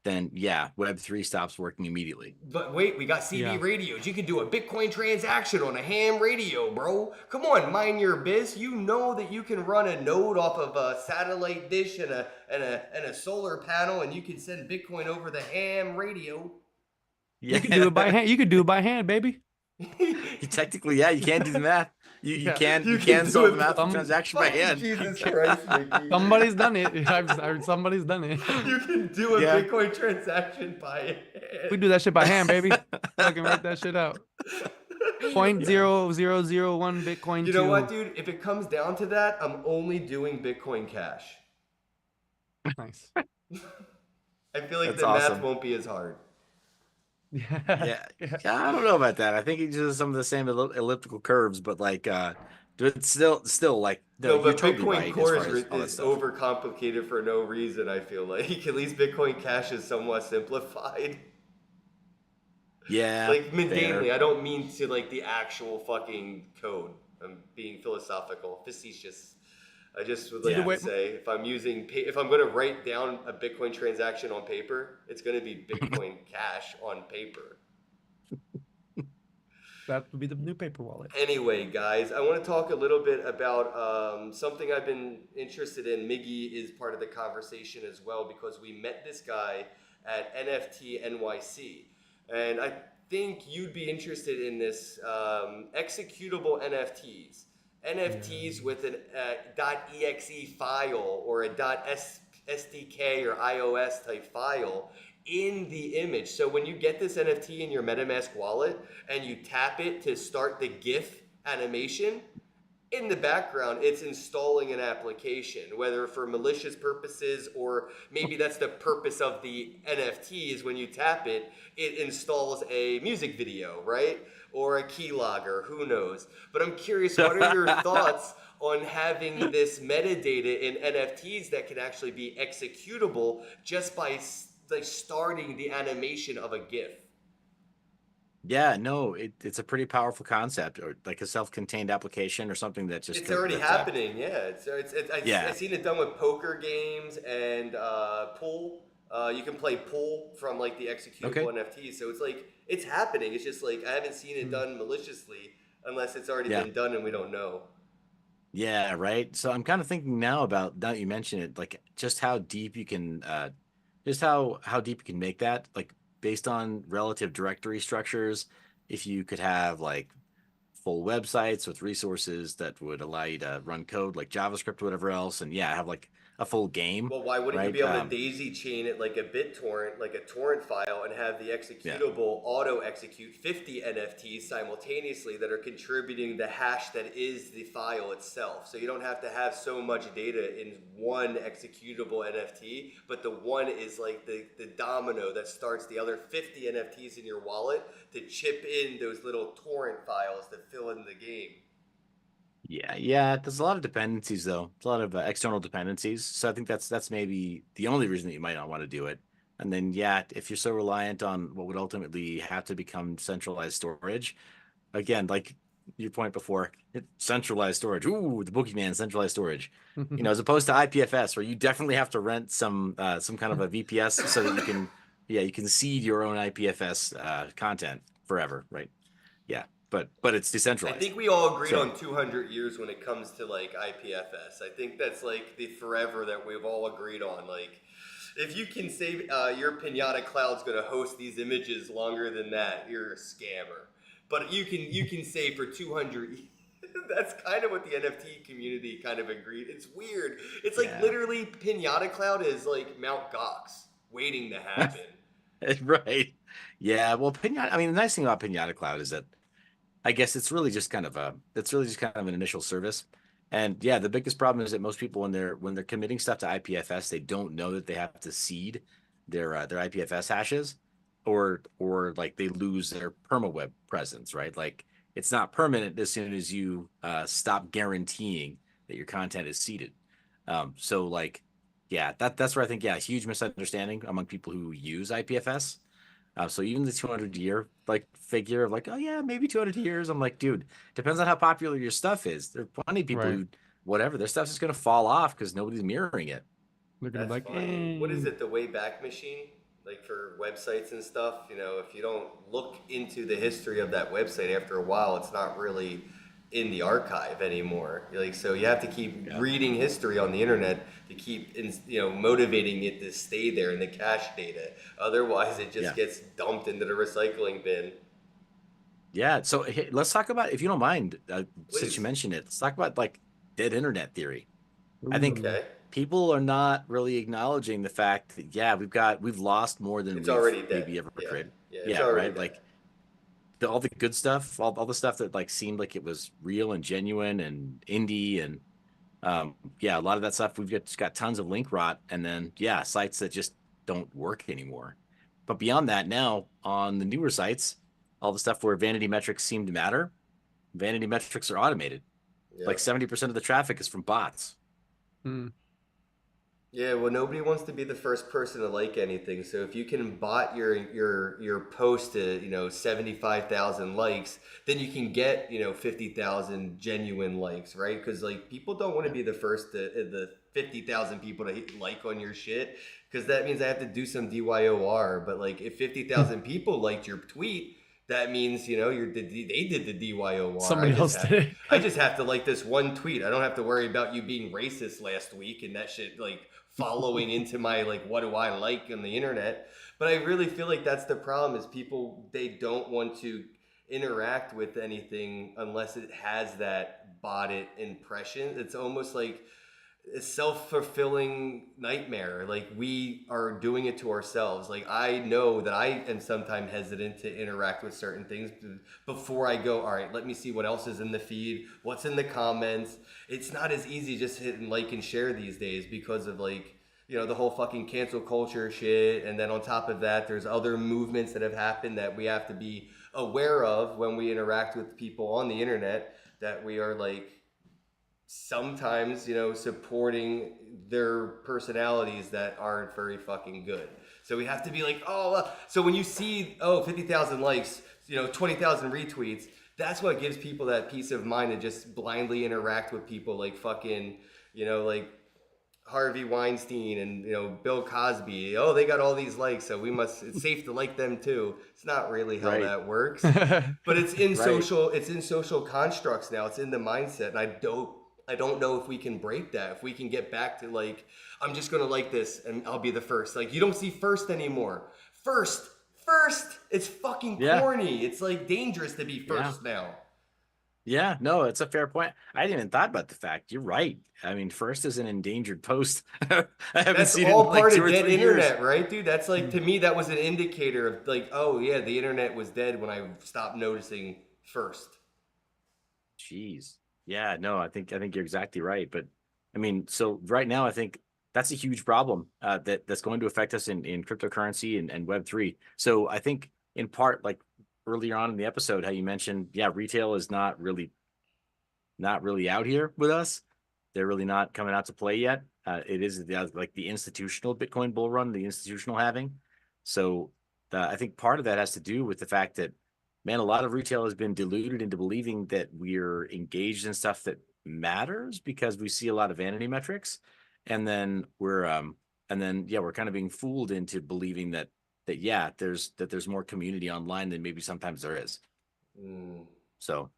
Speaker 5: then yeah, Web 3 stops working immediately.
Speaker 2: But wait, we got CB
Speaker 3: Yeah.
Speaker 2: radios. You can do a Bitcoin transaction on a ham radio, bro. Come on, mind your biz. You know that you can run a node off of a satellite dish and a solar panel, and you can send Bitcoin over the ham radio.
Speaker 3: You could do it by hand. You could do it by hand, baby.
Speaker 5: Technically, yeah, you can't do the math. You
Speaker 3: Yeah.
Speaker 5: can
Speaker 2: You
Speaker 5: you
Speaker 2: can
Speaker 5: can
Speaker 2: do
Speaker 5: solve
Speaker 2: it
Speaker 5: the math
Speaker 3: by-
Speaker 5: of transaction by
Speaker 2: Fucking
Speaker 5: hand.
Speaker 2: Jesus Christ, Mickey.
Speaker 3: Somebody's done it. I've heard somebody's done it.
Speaker 2: You can do a
Speaker 5: Yeah.
Speaker 2: Bitcoin transaction by hand.
Speaker 3: We do that shit by hand, baby. Fucking write that shit out. 0.0001 Bitcoin
Speaker 2: You know
Speaker 3: to
Speaker 2: what, dude? If it comes down to that, I'm only doing Bitcoin Cash.
Speaker 3: nice.
Speaker 2: I feel like
Speaker 5: That's
Speaker 2: the math
Speaker 5: awesome.
Speaker 2: won't be as hard.
Speaker 5: Yeah, I don't know about that. I think it's just some of the same elliptical curves, but like, it's still like,
Speaker 2: No,
Speaker 5: you're
Speaker 2: but
Speaker 5: totally
Speaker 2: Bitcoin
Speaker 5: right as
Speaker 2: Core
Speaker 5: far as all that
Speaker 2: is
Speaker 5: stuff.
Speaker 2: overcomplicated for no reason, I feel like. At least Bitcoin Cash is somewhat simplified.
Speaker 5: Yeah,
Speaker 2: Like,
Speaker 5: fair.
Speaker 2: mundanely, I don't mean to, like, the actual fucking code. I'm being philosophical, facetious. I just would like
Speaker 5: Yeah.
Speaker 2: to say, if I'm going to write down a Bitcoin transaction on paper, it's going to be Bitcoin Cash on paper.
Speaker 3: That would be the new paper wallet.
Speaker 2: Anyway, guys, I want to talk a little bit about something I've been interested in. Miggy is part of the conversation as well because we met this guy at NFT NYC. And I think you'd be interested in this executable NFTs. NFTs with an .exe file or a .sdk or iOS type file in the image. So when you get this NFT in your MetaMask wallet and you tap it to start the GIF animation, in the background, it's installing an application, whether for malicious purposes or maybe that's the purpose of the NFT is when you tap it, it installs a music video, right? Or a keylogger, who knows? But I'm curious, what are your thoughts on having this metadata in NFTs that can actually be executable just by like starting the animation of a GIF?
Speaker 5: Yeah, no, it's a pretty powerful concept, or like a self-contained application, or something that just
Speaker 2: It's already
Speaker 5: that,
Speaker 2: happening, yeah.
Speaker 5: Yeah.
Speaker 2: I've seen it done with poker games and pool. You can play pool from like the executable NFTs, so it's like it's happening. It's just like I haven't seen it done maliciously unless it's already
Speaker 5: Yeah.
Speaker 2: been done and we don't know.
Speaker 5: Yeah, right. So I'm kind of thinking now about, now that you mention it, like just how deep you can just how deep you can make that, like based on relative directory structures. If you could have like full websites with resources that would allow you to run code like JavaScript or whatever else, and yeah, have like a full game,
Speaker 2: Well, why wouldn't you
Speaker 5: right?
Speaker 2: be able to daisy chain it like a BitTorrent, like a torrent file, and have the executable auto execute 50 NFTs simultaneously that are contributing the hash that is the file itself? So you don't have to have so much data in one executable NFT, but the one is like the domino that starts the other 50 NFTs in your wallet to chip in those little torrent files that fill in the game.
Speaker 5: Yeah. There's a lot of dependencies though. It's a lot of external dependencies. So I think that's maybe the only reason that you might not want to do it. And then yeah, if you're so reliant on what would ultimately have to become centralized storage, again, like your point before, centralized storage. Ooh, the boogeyman, centralized storage. As opposed to IPFS, where you definitely have to rent some kind of a VPS so that you can seed your own IPFS content forever, right? Yeah, but it's
Speaker 2: I
Speaker 5: decentralized.
Speaker 2: think we all agreed
Speaker 5: So-
Speaker 2: on 200 years when it comes to like IPFS. I think that's like the forever that we've all agreed on. Like, if you can say your Pinata Cloud's going to host these images longer than that, you're a scammer. But you can say for 200. That's kind of what the NFT community kind of agreed. It's weird. It's like literally Pinata Cloud is like Mount Gox waiting to happen.
Speaker 5: Right. Yeah. Well, Pinata. I mean, the nice thing about Pinata Cloud is that I guess it's really just kind of an initial service. And yeah, the biggest problem is that most people when they're committing stuff to IPFS, they don't know that they have to seed their IPFS hashes, or like they lose their permaweb presence, right? Like it's not permanent as soon as you stop guaranteeing that your content is seeded. So like, yeah, that's where I think, yeah, huge misunderstanding among people who use IPFS. So even the 200 year like figure of like, oh yeah, maybe 200 years. I'm like, dude, depends on how popular your stuff is. There are plenty of people
Speaker 3: Right.
Speaker 5: who, whatever, their stuff's just gonna fall off because nobody's mirroring it.
Speaker 3: They're gonna
Speaker 2: That's
Speaker 3: be like,
Speaker 2: funny. What is
Speaker 3: "Eh."
Speaker 2: it, the Wayback Machine? Like for websites and stuff, if you don't look into the history of that website after a while, it's not really in the archive anymore. Like, so you have to keep
Speaker 5: Yeah.
Speaker 2: reading history on the internet to keep, motivating it to stay there in the cache data. Otherwise, it just
Speaker 5: Yeah.
Speaker 2: gets dumped into the recycling bin.
Speaker 5: Yeah. So hey, let's talk about, if you don't mind, since you
Speaker 2: Please.
Speaker 5: mentioned it, let's talk about like dead internet theory. I think
Speaker 3: Ooh.
Speaker 2: Okay.
Speaker 5: people are not really acknowledging the fact that, yeah, we've lost more than
Speaker 2: It's
Speaker 5: we've
Speaker 2: already dead.
Speaker 5: maybe ever
Speaker 2: Yeah.
Speaker 5: created.
Speaker 2: Yeah. It's
Speaker 5: Yeah,
Speaker 2: already
Speaker 5: right.
Speaker 2: dead.
Speaker 5: Like all the good stuff, all the stuff that like seemed like it was real and genuine and indie and yeah, a lot of that stuff we've just got tons of link rot, and then yeah, sites that just don't work anymore. But beyond that, now on the newer sites, all the stuff where vanity metrics seem to matter, vanity metrics are automated. Like
Speaker 2: Yep.
Speaker 5: 70% of the traffic is from bots.
Speaker 3: Mm.
Speaker 2: Yeah, well, nobody wants to be the first person to like anything. So if you can bot your post to 75,000 likes, then you can get 50,000 genuine likes, right? Because like people don't want to be the first to the 50,000 people to hit like on your shit, because that means I have to do some DYOR. But like if 50,000 people liked your tweet, that means they did the DYOR.
Speaker 3: Somebody else did
Speaker 2: I
Speaker 3: it.
Speaker 2: just have to like this one tweet. I don't have to worry about you being racist last week and that shit like following into my like what do I like on the internet. But I really feel like that's the problem, is people, they don't want to interact with anything unless it has that botted impression. It's almost like a self-fulfilling nightmare. Like we are doing it to ourselves. Like I know that I am sometimes hesitant to interact with certain things before I go, all right, let me see what else is in the feed, what's in the comments. It's not as easy just hitting like and share these days because of like the whole fucking cancel culture shit. And then on top of that, there's other movements that have happened that we have to be aware of when we interact with people on the internet, that we are like sometimes supporting their personalities that aren't very fucking good. So we have to be like, so when you see 50,000 likes, 20,000 retweets, that's what gives people that peace of mind to just blindly interact with people like fucking like Harvey Weinstein and Bill Cosby. Oh, they got all these likes, so it's safe to like them too. It's not really how
Speaker 5: Right.
Speaker 2: that works. But it's in
Speaker 5: Right.
Speaker 2: social constructs now. It's in the mindset, and I don't know if we can break that. If we can get back to like, I'm just gonna like this and I'll be the first. Like you don't see first anymore. First. It's fucking
Speaker 5: Yeah.
Speaker 2: corny. It's like dangerous to be first now.
Speaker 5: Yeah, no, it's a fair point. I hadn't even thought about the fact. You're right. I mean, first is an endangered post. I haven't
Speaker 2: That's
Speaker 5: seen it in
Speaker 2: all
Speaker 5: like
Speaker 2: part
Speaker 5: 2
Speaker 2: of
Speaker 5: or
Speaker 2: dead
Speaker 5: 3
Speaker 2: internet,
Speaker 5: years.
Speaker 2: right, dude? That's like, to me, that was an indicator of like, oh yeah, the internet was dead when I stopped noticing first.
Speaker 5: Jeez. Yeah, no, I think you're exactly right. But I mean, so right now I think that's a huge problem that's going to affect us in cryptocurrency and Web3. So I think in part, like earlier on in the episode, how you mentioned, yeah, retail is not really out here with us. They're really not coming out to play yet. It is like the institutional Bitcoin bull run, the institutional halving. So I think part of that has to do with the fact that, man, a lot of retail has been deluded into believing that we're engaged in stuff that matters because we see a lot of vanity metrics, and then we're kind of being fooled into believing that yeah, there's more community online than maybe sometimes there is.
Speaker 2: Mm.
Speaker 5: So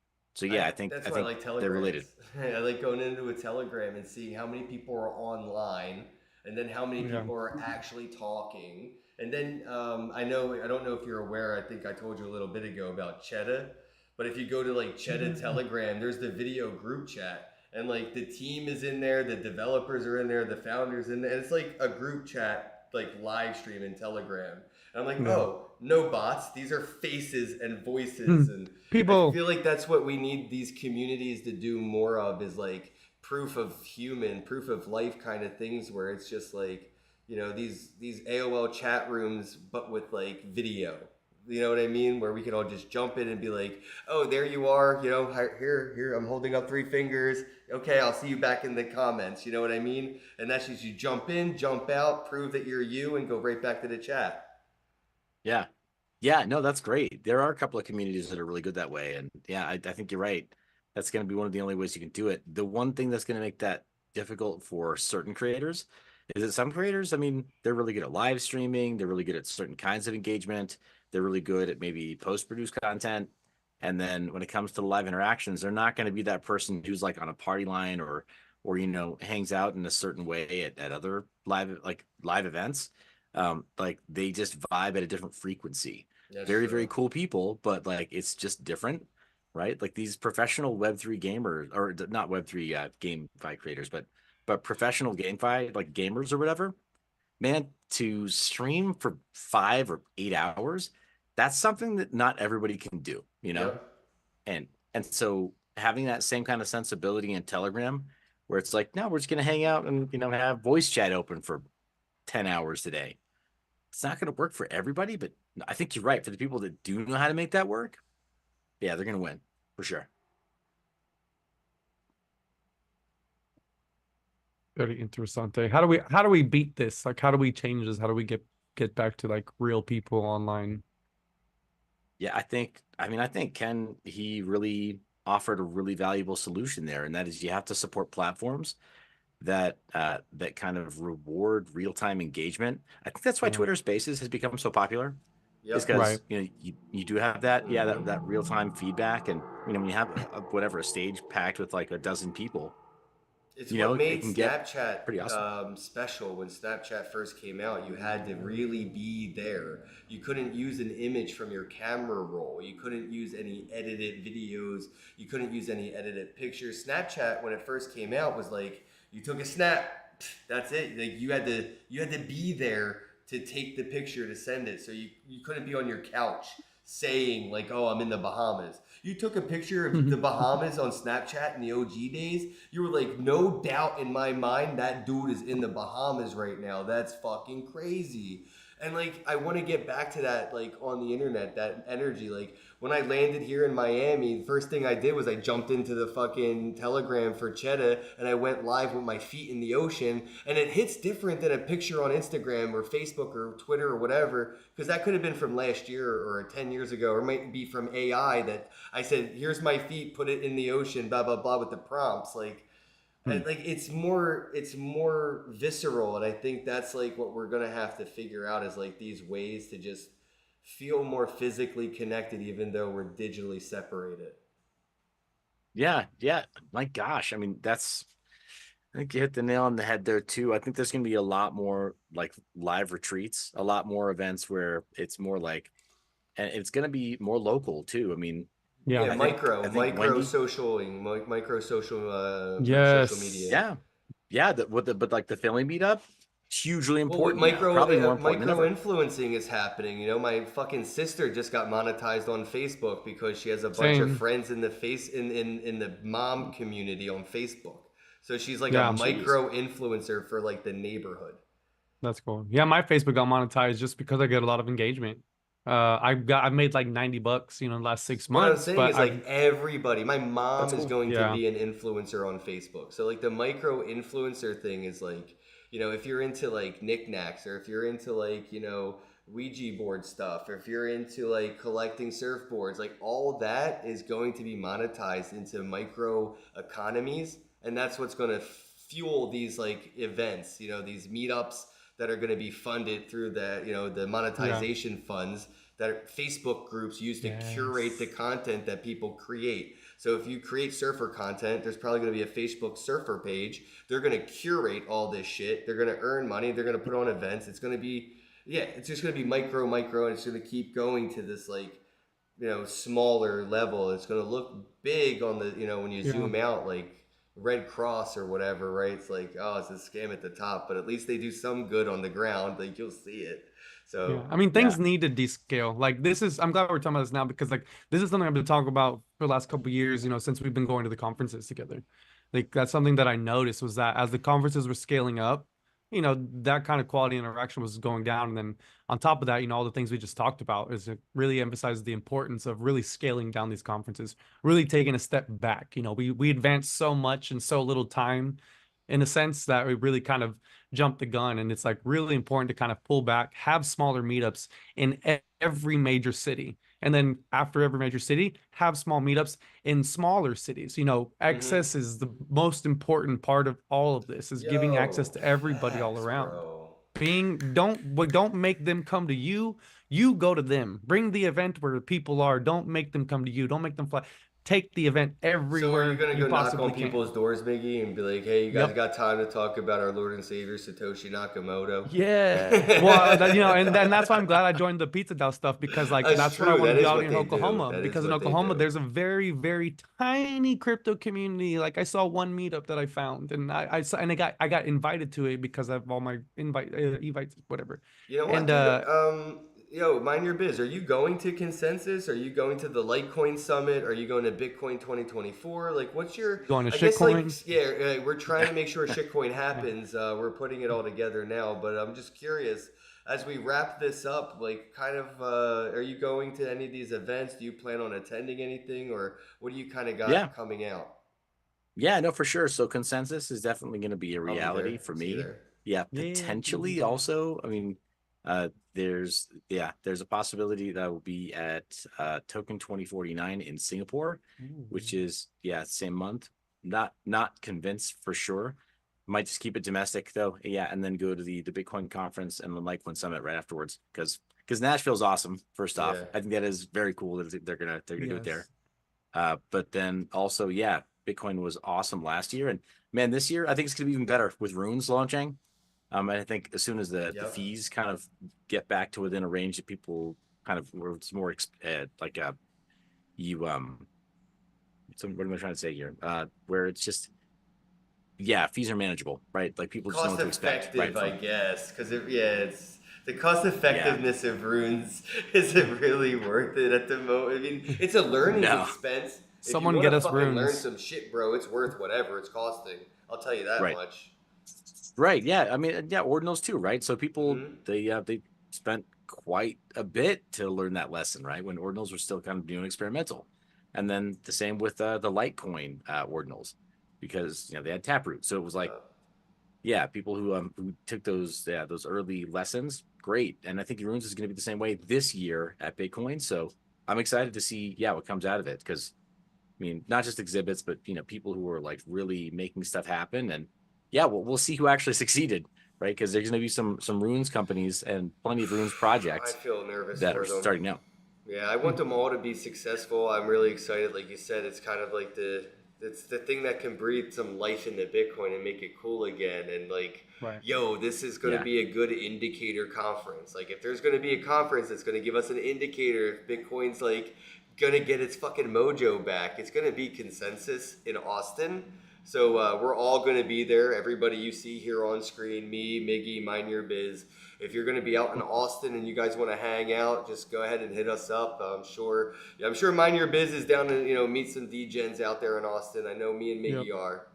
Speaker 5: yeah,
Speaker 2: That's
Speaker 5: I
Speaker 2: why I
Speaker 5: think
Speaker 2: like
Speaker 5: they're
Speaker 2: telegrams.
Speaker 5: related.
Speaker 2: I like going into a telegram and seeing how many people are online, and then how many
Speaker 3: Yeah.
Speaker 2: people are actually talking. And then I don't know if you're aware. I think I told you a little bit ago about Cheddar, but if you go to like Cheddar Telegram, there's the video group chat, and like the team is in there, the developers are in there, the founders in there. And it's like a group chat, like live stream in Telegram. And I'm like,
Speaker 3: Yeah.
Speaker 2: oh, no bots. These are faces and voices,
Speaker 3: Hmm.
Speaker 2: and I
Speaker 3: People.
Speaker 2: feel like that's what we need these communities to do more of, is like proof of human, proof of life kind of things, where it's just like, these AOL chat rooms, but with like video. You know what I mean? Where we can all just jump in and be like, oh, there you are. Here, I'm holding up 3 fingers. Okay, I'll see you back in the comments. You know what I mean? And that's just, you jump in, jump out, prove that you're you, and go right back to the chat.
Speaker 5: Yeah. Yeah, no, that's great. There are a couple of communities that are really good that way. And yeah, I think you're right. That's going to be one of the only ways you can do it. The one thing that's going to make that difficult for certain creators is that some creators, I mean, they're really good at live streaming. They're really good at certain kinds of engagement. They're really good at maybe post-produced content. And then when it comes to live interactions, they're not going to be that person who's like on a party line or hangs out in a certain way at other live events. Like they just vibe at a different frequency.
Speaker 2: That's
Speaker 5: Very, very
Speaker 2: true.
Speaker 5: cool people, but like it's just different, right? Like these professional Web3 gamers, or not Web3 GameFi creators, but professional GameFi like gamers or whatever, man, to stream for 5 or 8 hours, that's something that not everybody can do,
Speaker 2: Yep.
Speaker 5: and so having that same kind of sensibility in Telegram, where it's like, no, we're just gonna hang out and have voice chat open for 10 hours today. It's not gonna work for everybody, but I think you're right. For the people that do know how to make that work, yeah, they're gonna win for sure.
Speaker 3: Very interessante. How do we beat this? Like, how do we change this? How do we get back to like real people online?
Speaker 5: Yeah, I think Ken, he really offered a really valuable solution there, and that is you have to support platforms that kind of reward real-time engagement. I think that's why
Speaker 3: Yeah.
Speaker 5: Twitter Spaces has become so popular, is
Speaker 2: Yep.
Speaker 3: Right.
Speaker 5: because you do have that, yeah, that real-time feedback. And when you have whatever, a stage packed with like a dozen people,
Speaker 2: It's what made
Speaker 5: it can get pretty
Speaker 2: Snapchat
Speaker 5: awesome.
Speaker 2: special. When Snapchat first came out, you had to really be there. You couldn't use an image from your camera roll. You couldn't use any edited videos. You couldn't use any edited pictures. Snapchat, when it first came out, was like you took a snap. That's it. Like you had to be there to take the picture to send it. So you couldn't be on your couch saying like, "Oh, I'm in the Bahamas." You took a picture of the Bahamas on Snapchat in the OG days. You were like, no doubt in my mind that dude is in the Bahamas right now. That's fucking crazy. And like, I want to get back to that, like on the internet, that energy. Like when I landed here in Miami, the first thing I did was I jumped into the fucking Telegram for Cheddar and I went live with my feet in the ocean. And it hits different than a picture on Instagram or Facebook or Twitter or whatever, because that could have been from last year or 10 years ago, or might be from AI that I said, here's my feet, put it in the ocean, blah, blah, blah, with the prompts. Like it's more visceral, and I think that's like what we're gonna have to figure out is like these ways to just feel more physically connected even though we're digitally separated.
Speaker 5: Yeah, my gosh, I mean, I think you hit the nail on the head there too. I think there's going to be a lot more like live retreats, a lot more events where it's more like, and it's going to be more local too. I mean,
Speaker 3: Yeah.
Speaker 2: Yeah,
Speaker 5: I think
Speaker 2: micro
Speaker 5: I think
Speaker 2: micro
Speaker 5: Wendy,
Speaker 2: socialing, micro social media.
Speaker 3: Yes.
Speaker 5: yeah, yeah, but like the Philly meetup, hugely
Speaker 2: Well, with
Speaker 5: important now, probably more important than
Speaker 2: micro
Speaker 5: ever.
Speaker 2: influencing is happening. You know, my fucking sister just got monetized on Facebook because she has a bunch of
Speaker 3: Same.
Speaker 2: friends in the face in the mom community on Facebook. So she's like a
Speaker 3: Yeah.
Speaker 5: Jeez.
Speaker 2: micro influencer for like the neighborhood.
Speaker 3: That's cool. Yeah, my Facebook got monetized just because I get a lot of engagement. I've made like $90, in the last six
Speaker 2: What I'm
Speaker 3: months,
Speaker 2: saying
Speaker 3: but
Speaker 2: is like everybody, my
Speaker 5: That's
Speaker 2: mom is
Speaker 5: cool.
Speaker 2: going to
Speaker 3: yeah,
Speaker 2: be an influencer on Facebook. So like the micro influencer thing is like, if you're into like knickknacks or if you're into like, Ouija board stuff or if you're into like collecting surfboards, like all that is going to be monetized into micro economies. And that's what's going to fuel these like events, these meetups that are going to be funded through the
Speaker 3: yeah,
Speaker 2: monetization funds that Facebook groups use to curate the
Speaker 3: yes,
Speaker 2: content that people create. So if you create surfer content, there's probably going to be a Facebook surfer page. They're going to curate all this shit. They're going to earn money. They're going to put on events. It's going to be, yeah, it's just going to be micro, and it's going to keep going to this like, smaller level. It's going to look big on the, when you
Speaker 3: yeah.
Speaker 2: zoom out, like Red Cross or whatever, right? It's like, oh, it's a scam at the top, but at least they do some good on the ground. Like you'll see it.
Speaker 3: Yeah,
Speaker 2: So
Speaker 3: I mean,
Speaker 5: Yeah.
Speaker 3: things need to descale. Like this is, I'm glad we're talking about this now because like this is something I've been talking about for the last couple of years, since we've been going to the conferences together. Like that's something that I noticed was that as the conferences were scaling up, that kind of quality interaction was going down. And then on top of that, all the things we just talked about is it really emphasizes the importance of really scaling down these conferences, really taking a step back. We advanced so much in so little time in a sense that we really kind of jump the gun, and it's like really important to kind of pull back, have smaller meetups in every major city, and then after every major city have small meetups in smaller cities.
Speaker 2: mhm.
Speaker 3: Access is the most important part of all of this, is giving access
Speaker 2: Yo,
Speaker 3: to everybody all
Speaker 2: facts,
Speaker 3: around.
Speaker 2: bro.
Speaker 3: being don't make them come to you. You go to them. Bring the event where the people are. Don't make them come to you. Don't make them fly. Take the event
Speaker 2: So are you
Speaker 3: everywhere
Speaker 2: gonna
Speaker 3: you
Speaker 2: go knock
Speaker 3: possibly
Speaker 2: on
Speaker 3: can.
Speaker 2: people's doors, Miggy, and be like, "Hey, you guys
Speaker 3: Yep.
Speaker 2: got time to talk about our Lord and Savior Satoshi Nakamoto?"
Speaker 3: Yeah. Well, and then that's why I'm glad I joined the Pizza Dow stuff because like
Speaker 2: That's
Speaker 3: that's what I
Speaker 2: true.
Speaker 3: want
Speaker 2: That
Speaker 3: to do
Speaker 2: is
Speaker 3: out
Speaker 2: what
Speaker 3: in
Speaker 2: they do.
Speaker 3: Oklahoma
Speaker 2: That is
Speaker 3: because in
Speaker 2: what they
Speaker 3: Oklahoma
Speaker 2: do.
Speaker 3: there's a very very tiny crypto community. Like I saw one meetup that I found and I saw and I got invited to it because of all my invites whatever.
Speaker 2: You know what,
Speaker 3: And
Speaker 2: dude? Yo, mind your biz. Are you going to Consensus? Are you going to the Litecoin Summit? Are you going to Bitcoin 2024? Like, what's your?
Speaker 3: going to
Speaker 2: I guess like
Speaker 3: shitcoin.
Speaker 2: yeah, we're trying to make sure shitcoin
Speaker 3: Yeah.
Speaker 2: happens. We're putting it all together now, but I'm just curious. As we wrap this up, like, kind of, are you going to any of these events? Do you plan on attending anything, or what do you kind of
Speaker 5: Yeah.
Speaker 2: got coming out?
Speaker 5: Yeah, no, for sure. So consensus is definitely going to be a
Speaker 2: I'll be
Speaker 5: reality
Speaker 2: there.
Speaker 5: for
Speaker 2: See you
Speaker 5: me.
Speaker 2: there.
Speaker 5: Yeah,
Speaker 3: Yeah, we'll be
Speaker 5: potentially
Speaker 3: there.
Speaker 5: also. I mean, there's a possibility that will be at Token 2049 in Singapore, which
Speaker 3: Ooh.
Speaker 5: is same month. Not convinced for sure. Might just keep it domestic though. Yeah, and then go to the Bitcoin conference and the Litecoin Summit right afterwards because Nashville's awesome. First off,
Speaker 2: Yeah.
Speaker 5: I think that is very cool that they're gonna do it there.
Speaker 3: Yes.
Speaker 5: But then also, yeah, Bitcoin was awesome last year, and man, this year I think it's gonna be even better with runes launching. And I think as soon as the
Speaker 2: Yep.
Speaker 5: fees kind of get back to within a range that people kind of where it's more like you so what am I trying to say here? Where it's just fees are manageable, right? Like people just know
Speaker 2: Cost
Speaker 5: what to expect, right?
Speaker 2: effective, I
Speaker 5: From
Speaker 2: guess, because it's the cost
Speaker 5: yeah,
Speaker 2: effectiveness of runes isn't really worth it at the moment. I mean, it's a learning
Speaker 5: no,
Speaker 2: expense. If you
Speaker 3: Someone
Speaker 2: want
Speaker 3: get
Speaker 2: to
Speaker 3: us
Speaker 2: fucking learn
Speaker 3: runes.
Speaker 2: some shit, bro, it's worth whatever it's costing. I'll tell you that
Speaker 5: right.
Speaker 2: much.
Speaker 5: Right. Yeah. I mean, yeah, ordinals too, right? So people
Speaker 2: Hmm.
Speaker 5: they spent quite a bit to learn that lesson, right? When ordinals were still kind of doing experimental. And then the same with the Litecoin ordinals, because they had Taproot. So it was like, people who took those early lessons, great. And I think Runes is going to be the same way this year at Bitcoin. So I'm excited to see what comes out of it because I mean, not just exhibits, but people who are like really making stuff happen. And we'll see who actually succeeded, right? Because there's going to be some runes companies and plenty of runes
Speaker 2: I
Speaker 5: projects
Speaker 2: feel nervous
Speaker 5: that are
Speaker 2: for them.
Speaker 5: starting out.
Speaker 2: Yeah, I want them all to be successful. I'm really excited. Like you said, it's kind of like it's the thing that can breathe some life into Bitcoin and make it cool again. And like,
Speaker 3: Right.
Speaker 2: yo, this is going to
Speaker 5: Yeah,
Speaker 2: be a good indicator conference. Like, if there's going to be a conference that's going to give us an indicator if Bitcoin's like going to get its fucking mojo back, it's going to be Consensus in Austin. So we're all going to be there. Everybody you see here on screen, me, Miggy, Mind Your Biz. If you're going to be out in Austin and you guys want to hang out, just go ahead and hit us up. I'm sure Mind Your Biz is down to meet some DGens out there in Austin. I know me and
Speaker 3: Yep.
Speaker 2: Miggy are.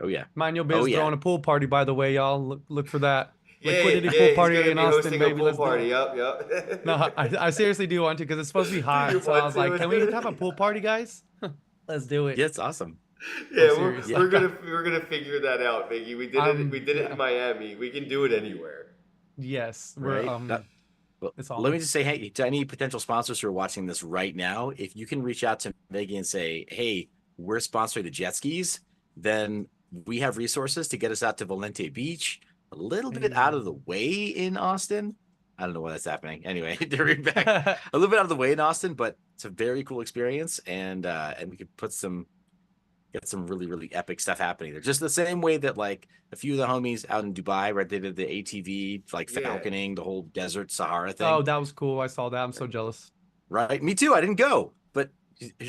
Speaker 5: oh yeah,
Speaker 3: Mind your
Speaker 5: oh
Speaker 3: biz
Speaker 5: yeah,
Speaker 3: throwing a pool party, by the way, y'all. Look for that.
Speaker 2: Yeah,
Speaker 3: Liquidity pool
Speaker 2: yeah, he's
Speaker 3: party
Speaker 2: going to
Speaker 3: in
Speaker 2: be
Speaker 3: Austin,
Speaker 2: hosting a
Speaker 3: baby.
Speaker 2: pool
Speaker 3: Let's do
Speaker 2: party.
Speaker 3: it.
Speaker 2: Yep, yep.
Speaker 3: No, I seriously do want to because it's supposed to be
Speaker 2: Do you
Speaker 3: hot. So I
Speaker 2: want
Speaker 3: was like, can we
Speaker 2: to?
Speaker 3: have a pool party, guys? Let's do it.
Speaker 5: yeah, it's awesome.
Speaker 3: I'm
Speaker 2: Yeah,
Speaker 3: serious.
Speaker 5: Yeah,
Speaker 2: we're gonna figure that out, Miggy. We did it in
Speaker 3: Yeah.
Speaker 2: Miami. We can do it anywhere.
Speaker 3: Yes, we're
Speaker 5: right. Well,
Speaker 3: it's
Speaker 5: let me
Speaker 3: on.
Speaker 5: just say, hey, to any potential sponsors who are watching this right now, if you can reach out to Megan and say, hey, we're sponsoring the jet skis, then we have resources to get us out to Valente Beach, a little bit out of the
Speaker 3: Hey.
Speaker 5: way in Austin. I don't know why that's happening. Anyway, to bring back a little bit out of the way in Austin, but it's a very cool experience, and we could get some really really epic stuff happening there. Just the same way that like a few of the homies out in Dubai, right? They did the ATV like
Speaker 2: Yeah.
Speaker 5: falconing, the whole desert Sahara
Speaker 3: Oh,
Speaker 5: thing,
Speaker 3: that was cool. I saw that. I'm so jealous.
Speaker 5: right? Me too. I didn't go, but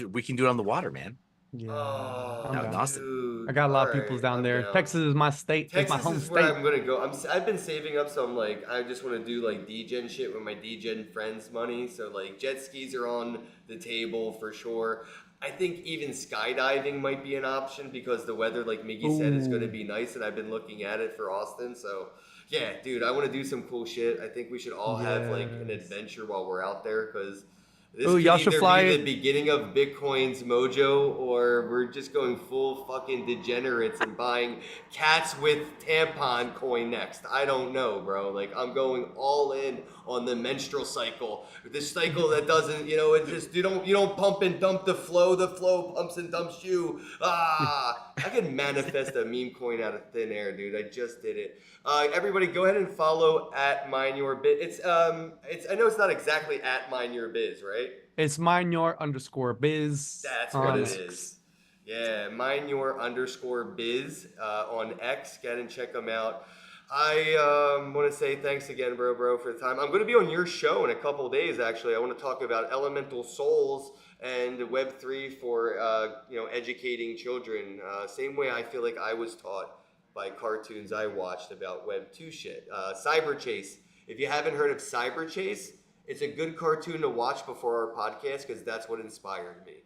Speaker 5: we can do it on the water, man.
Speaker 3: Yeah, I'm
Speaker 2: Oh,
Speaker 5: Out in
Speaker 3: down.
Speaker 5: Austin.
Speaker 3: I
Speaker 2: dude.
Speaker 3: got a
Speaker 2: All
Speaker 3: lot of people's
Speaker 2: right,
Speaker 3: down
Speaker 2: I'm
Speaker 3: there.
Speaker 2: down.
Speaker 3: Texas is my state. It's my
Speaker 2: Texas
Speaker 3: home
Speaker 2: is where
Speaker 3: state.
Speaker 2: I'm gonna go. I've been saving up some like I just want to do like DGen shit with my DGen friends' money. So like jet skis are on the table for sure. I think even skydiving might be an option because the weather, like Miggy said, is going to
Speaker 3: Ooh,
Speaker 2: be nice, and I've been looking at it for Austin. So yeah, dude, I want to do some cool shit. I think we should all have like an
Speaker 3: yes.
Speaker 2: adventure while we're out there because this
Speaker 3: Oh,
Speaker 2: could
Speaker 3: y'all should
Speaker 2: either be the
Speaker 3: fly.
Speaker 2: beginning of Bitcoin's mojo or we're just going full fucking degenerates and buying cats with tampon coin next. I don't know, bro. Like, I'm going all in on the menstrual cycle. This cycle that doesn't, it just, you don't pump and dump the flow pumps and dumps you. Ah, I can manifest a meme coin out of thin air, dude. I just did it. Everybody, go ahead and follow at Mind Your Biz. It's I know it's not exactly at Mind Your Biz, right?
Speaker 3: It's _biz.
Speaker 2: That's what it is. Yeah, _biz on X. Get and check them out. I want to say thanks again, bro, for the time. I'm going to be on your show in a couple of days, actually. I want to talk about elemental souls and Web3 for, educating children. Same way I feel like I was taught by cartoons I watched about Web2 shit. Cyber Chase. If you haven't heard of Cyber Chase, it's a good cartoon to watch before our podcast because that's what inspired me.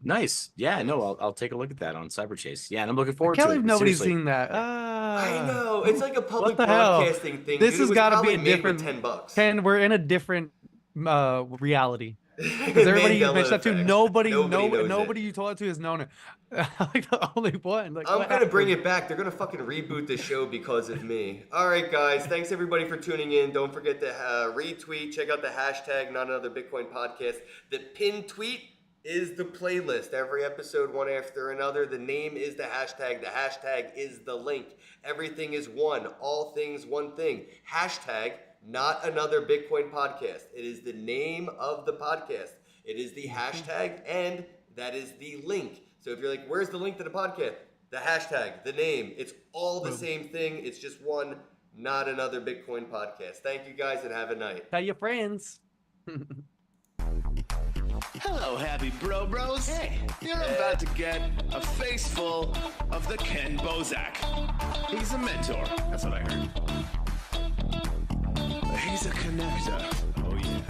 Speaker 5: Nice. Yeah, no, I'll take a look at that on Cyber Chase. Yeah, and I'm looking forward
Speaker 3: Can't
Speaker 5: to it.
Speaker 3: believe nobody's
Speaker 5: Seriously.
Speaker 3: seen that.
Speaker 2: I know. It's like a public
Speaker 3: the hell?
Speaker 2: broadcasting thing.
Speaker 3: This
Speaker 2: dude.
Speaker 3: has
Speaker 2: It was
Speaker 3: got to be
Speaker 2: probably
Speaker 3: a
Speaker 2: made with
Speaker 3: different
Speaker 2: $10.
Speaker 3: Ken, we're in a different reality. Because everybody you
Speaker 2: Mandela
Speaker 3: mentioned that to,
Speaker 2: effect.
Speaker 3: nobody
Speaker 2: knows it.
Speaker 3: you told it to has known it. Like the only one. Like,
Speaker 2: I'm
Speaker 3: what
Speaker 2: going to bring
Speaker 3: happened?
Speaker 2: it back. They're going to fucking reboot the show because of me. All right, guys. Thanks, everybody, for tuning in. Don't forget to retweet. Check out the hashtag, Not Another Bitcoin Podcast. The pinned tweet is the playlist. Every episode, one after another. The name is the hashtag. The hashtag is the link. Everything is one. All things one thing. Hashtag Not Another Bitcoin Podcast. It is the name of the podcast. It is the hashtag, and that is the link. So if you're like, where's the link to the podcast? The hashtag, the name. It's all the same thing. It's just one, Not Another Bitcoin Podcast. Thank you, guys, and have a night.
Speaker 3: Tell your friends.
Speaker 1: Hello, happy bros. Hey, you're about to get a face full of the Kenn Bosak. He's a mentor. That's what I heard. He's a connector. Oh, yeah.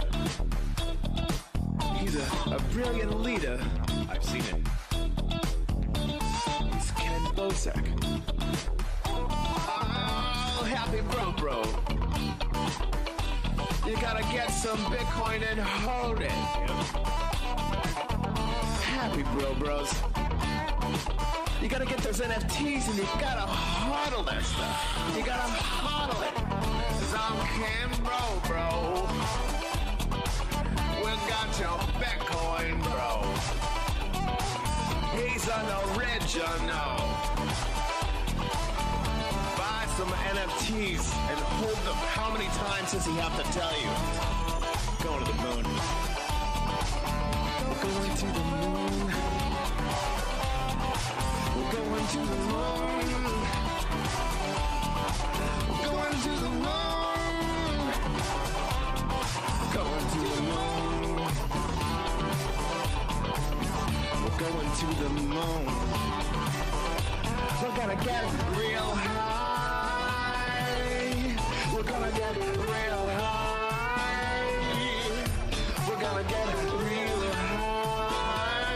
Speaker 1: He's a brilliant leader. I've seen it. It's Kenn Bosak. Oh, happy bro. You gotta get some Bitcoin and hold it. Happy bros. You gotta get those NFTs and you gotta hodl that stuff. You gotta hodl it. 'Cause I'm Kenn bro. We got your Bitcoin, bro. He's an original. Buy some NFTs and hold them. How many times does he have to tell you? Going to the moon. We're going to the moon. We're going to the moon. We're going to the moon. Going to the moon. We're going to the moon. We're gonna get real high. We're gonna get real high. We're gonna get real high.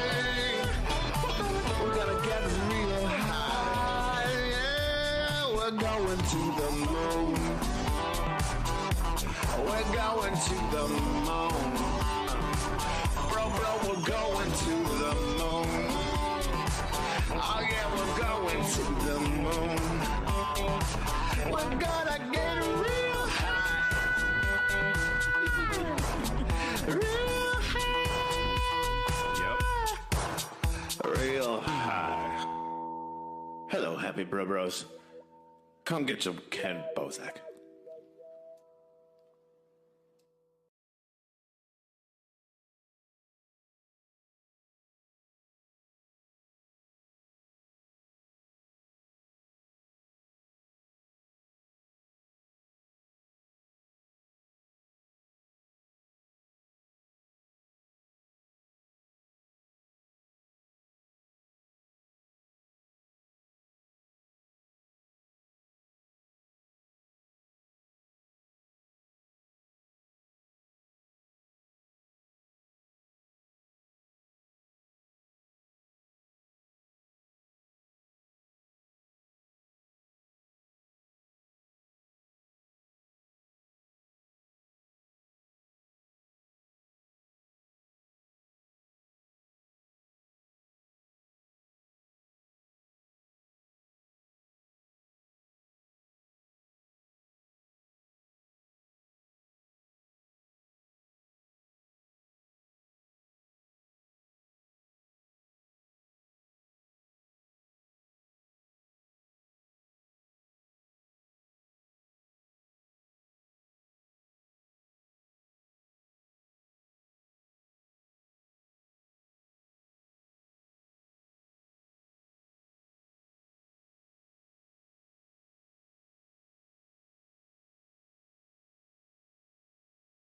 Speaker 1: We're gonna get real high. Yeah, we're going to the moon. We're going to the moon. Bro, we're going to the moon. Oh yeah, we're going to the moon. We're gonna get real high. Real high. Yep. Real high. Hello, happy bros. Come get some Kenn Bosak.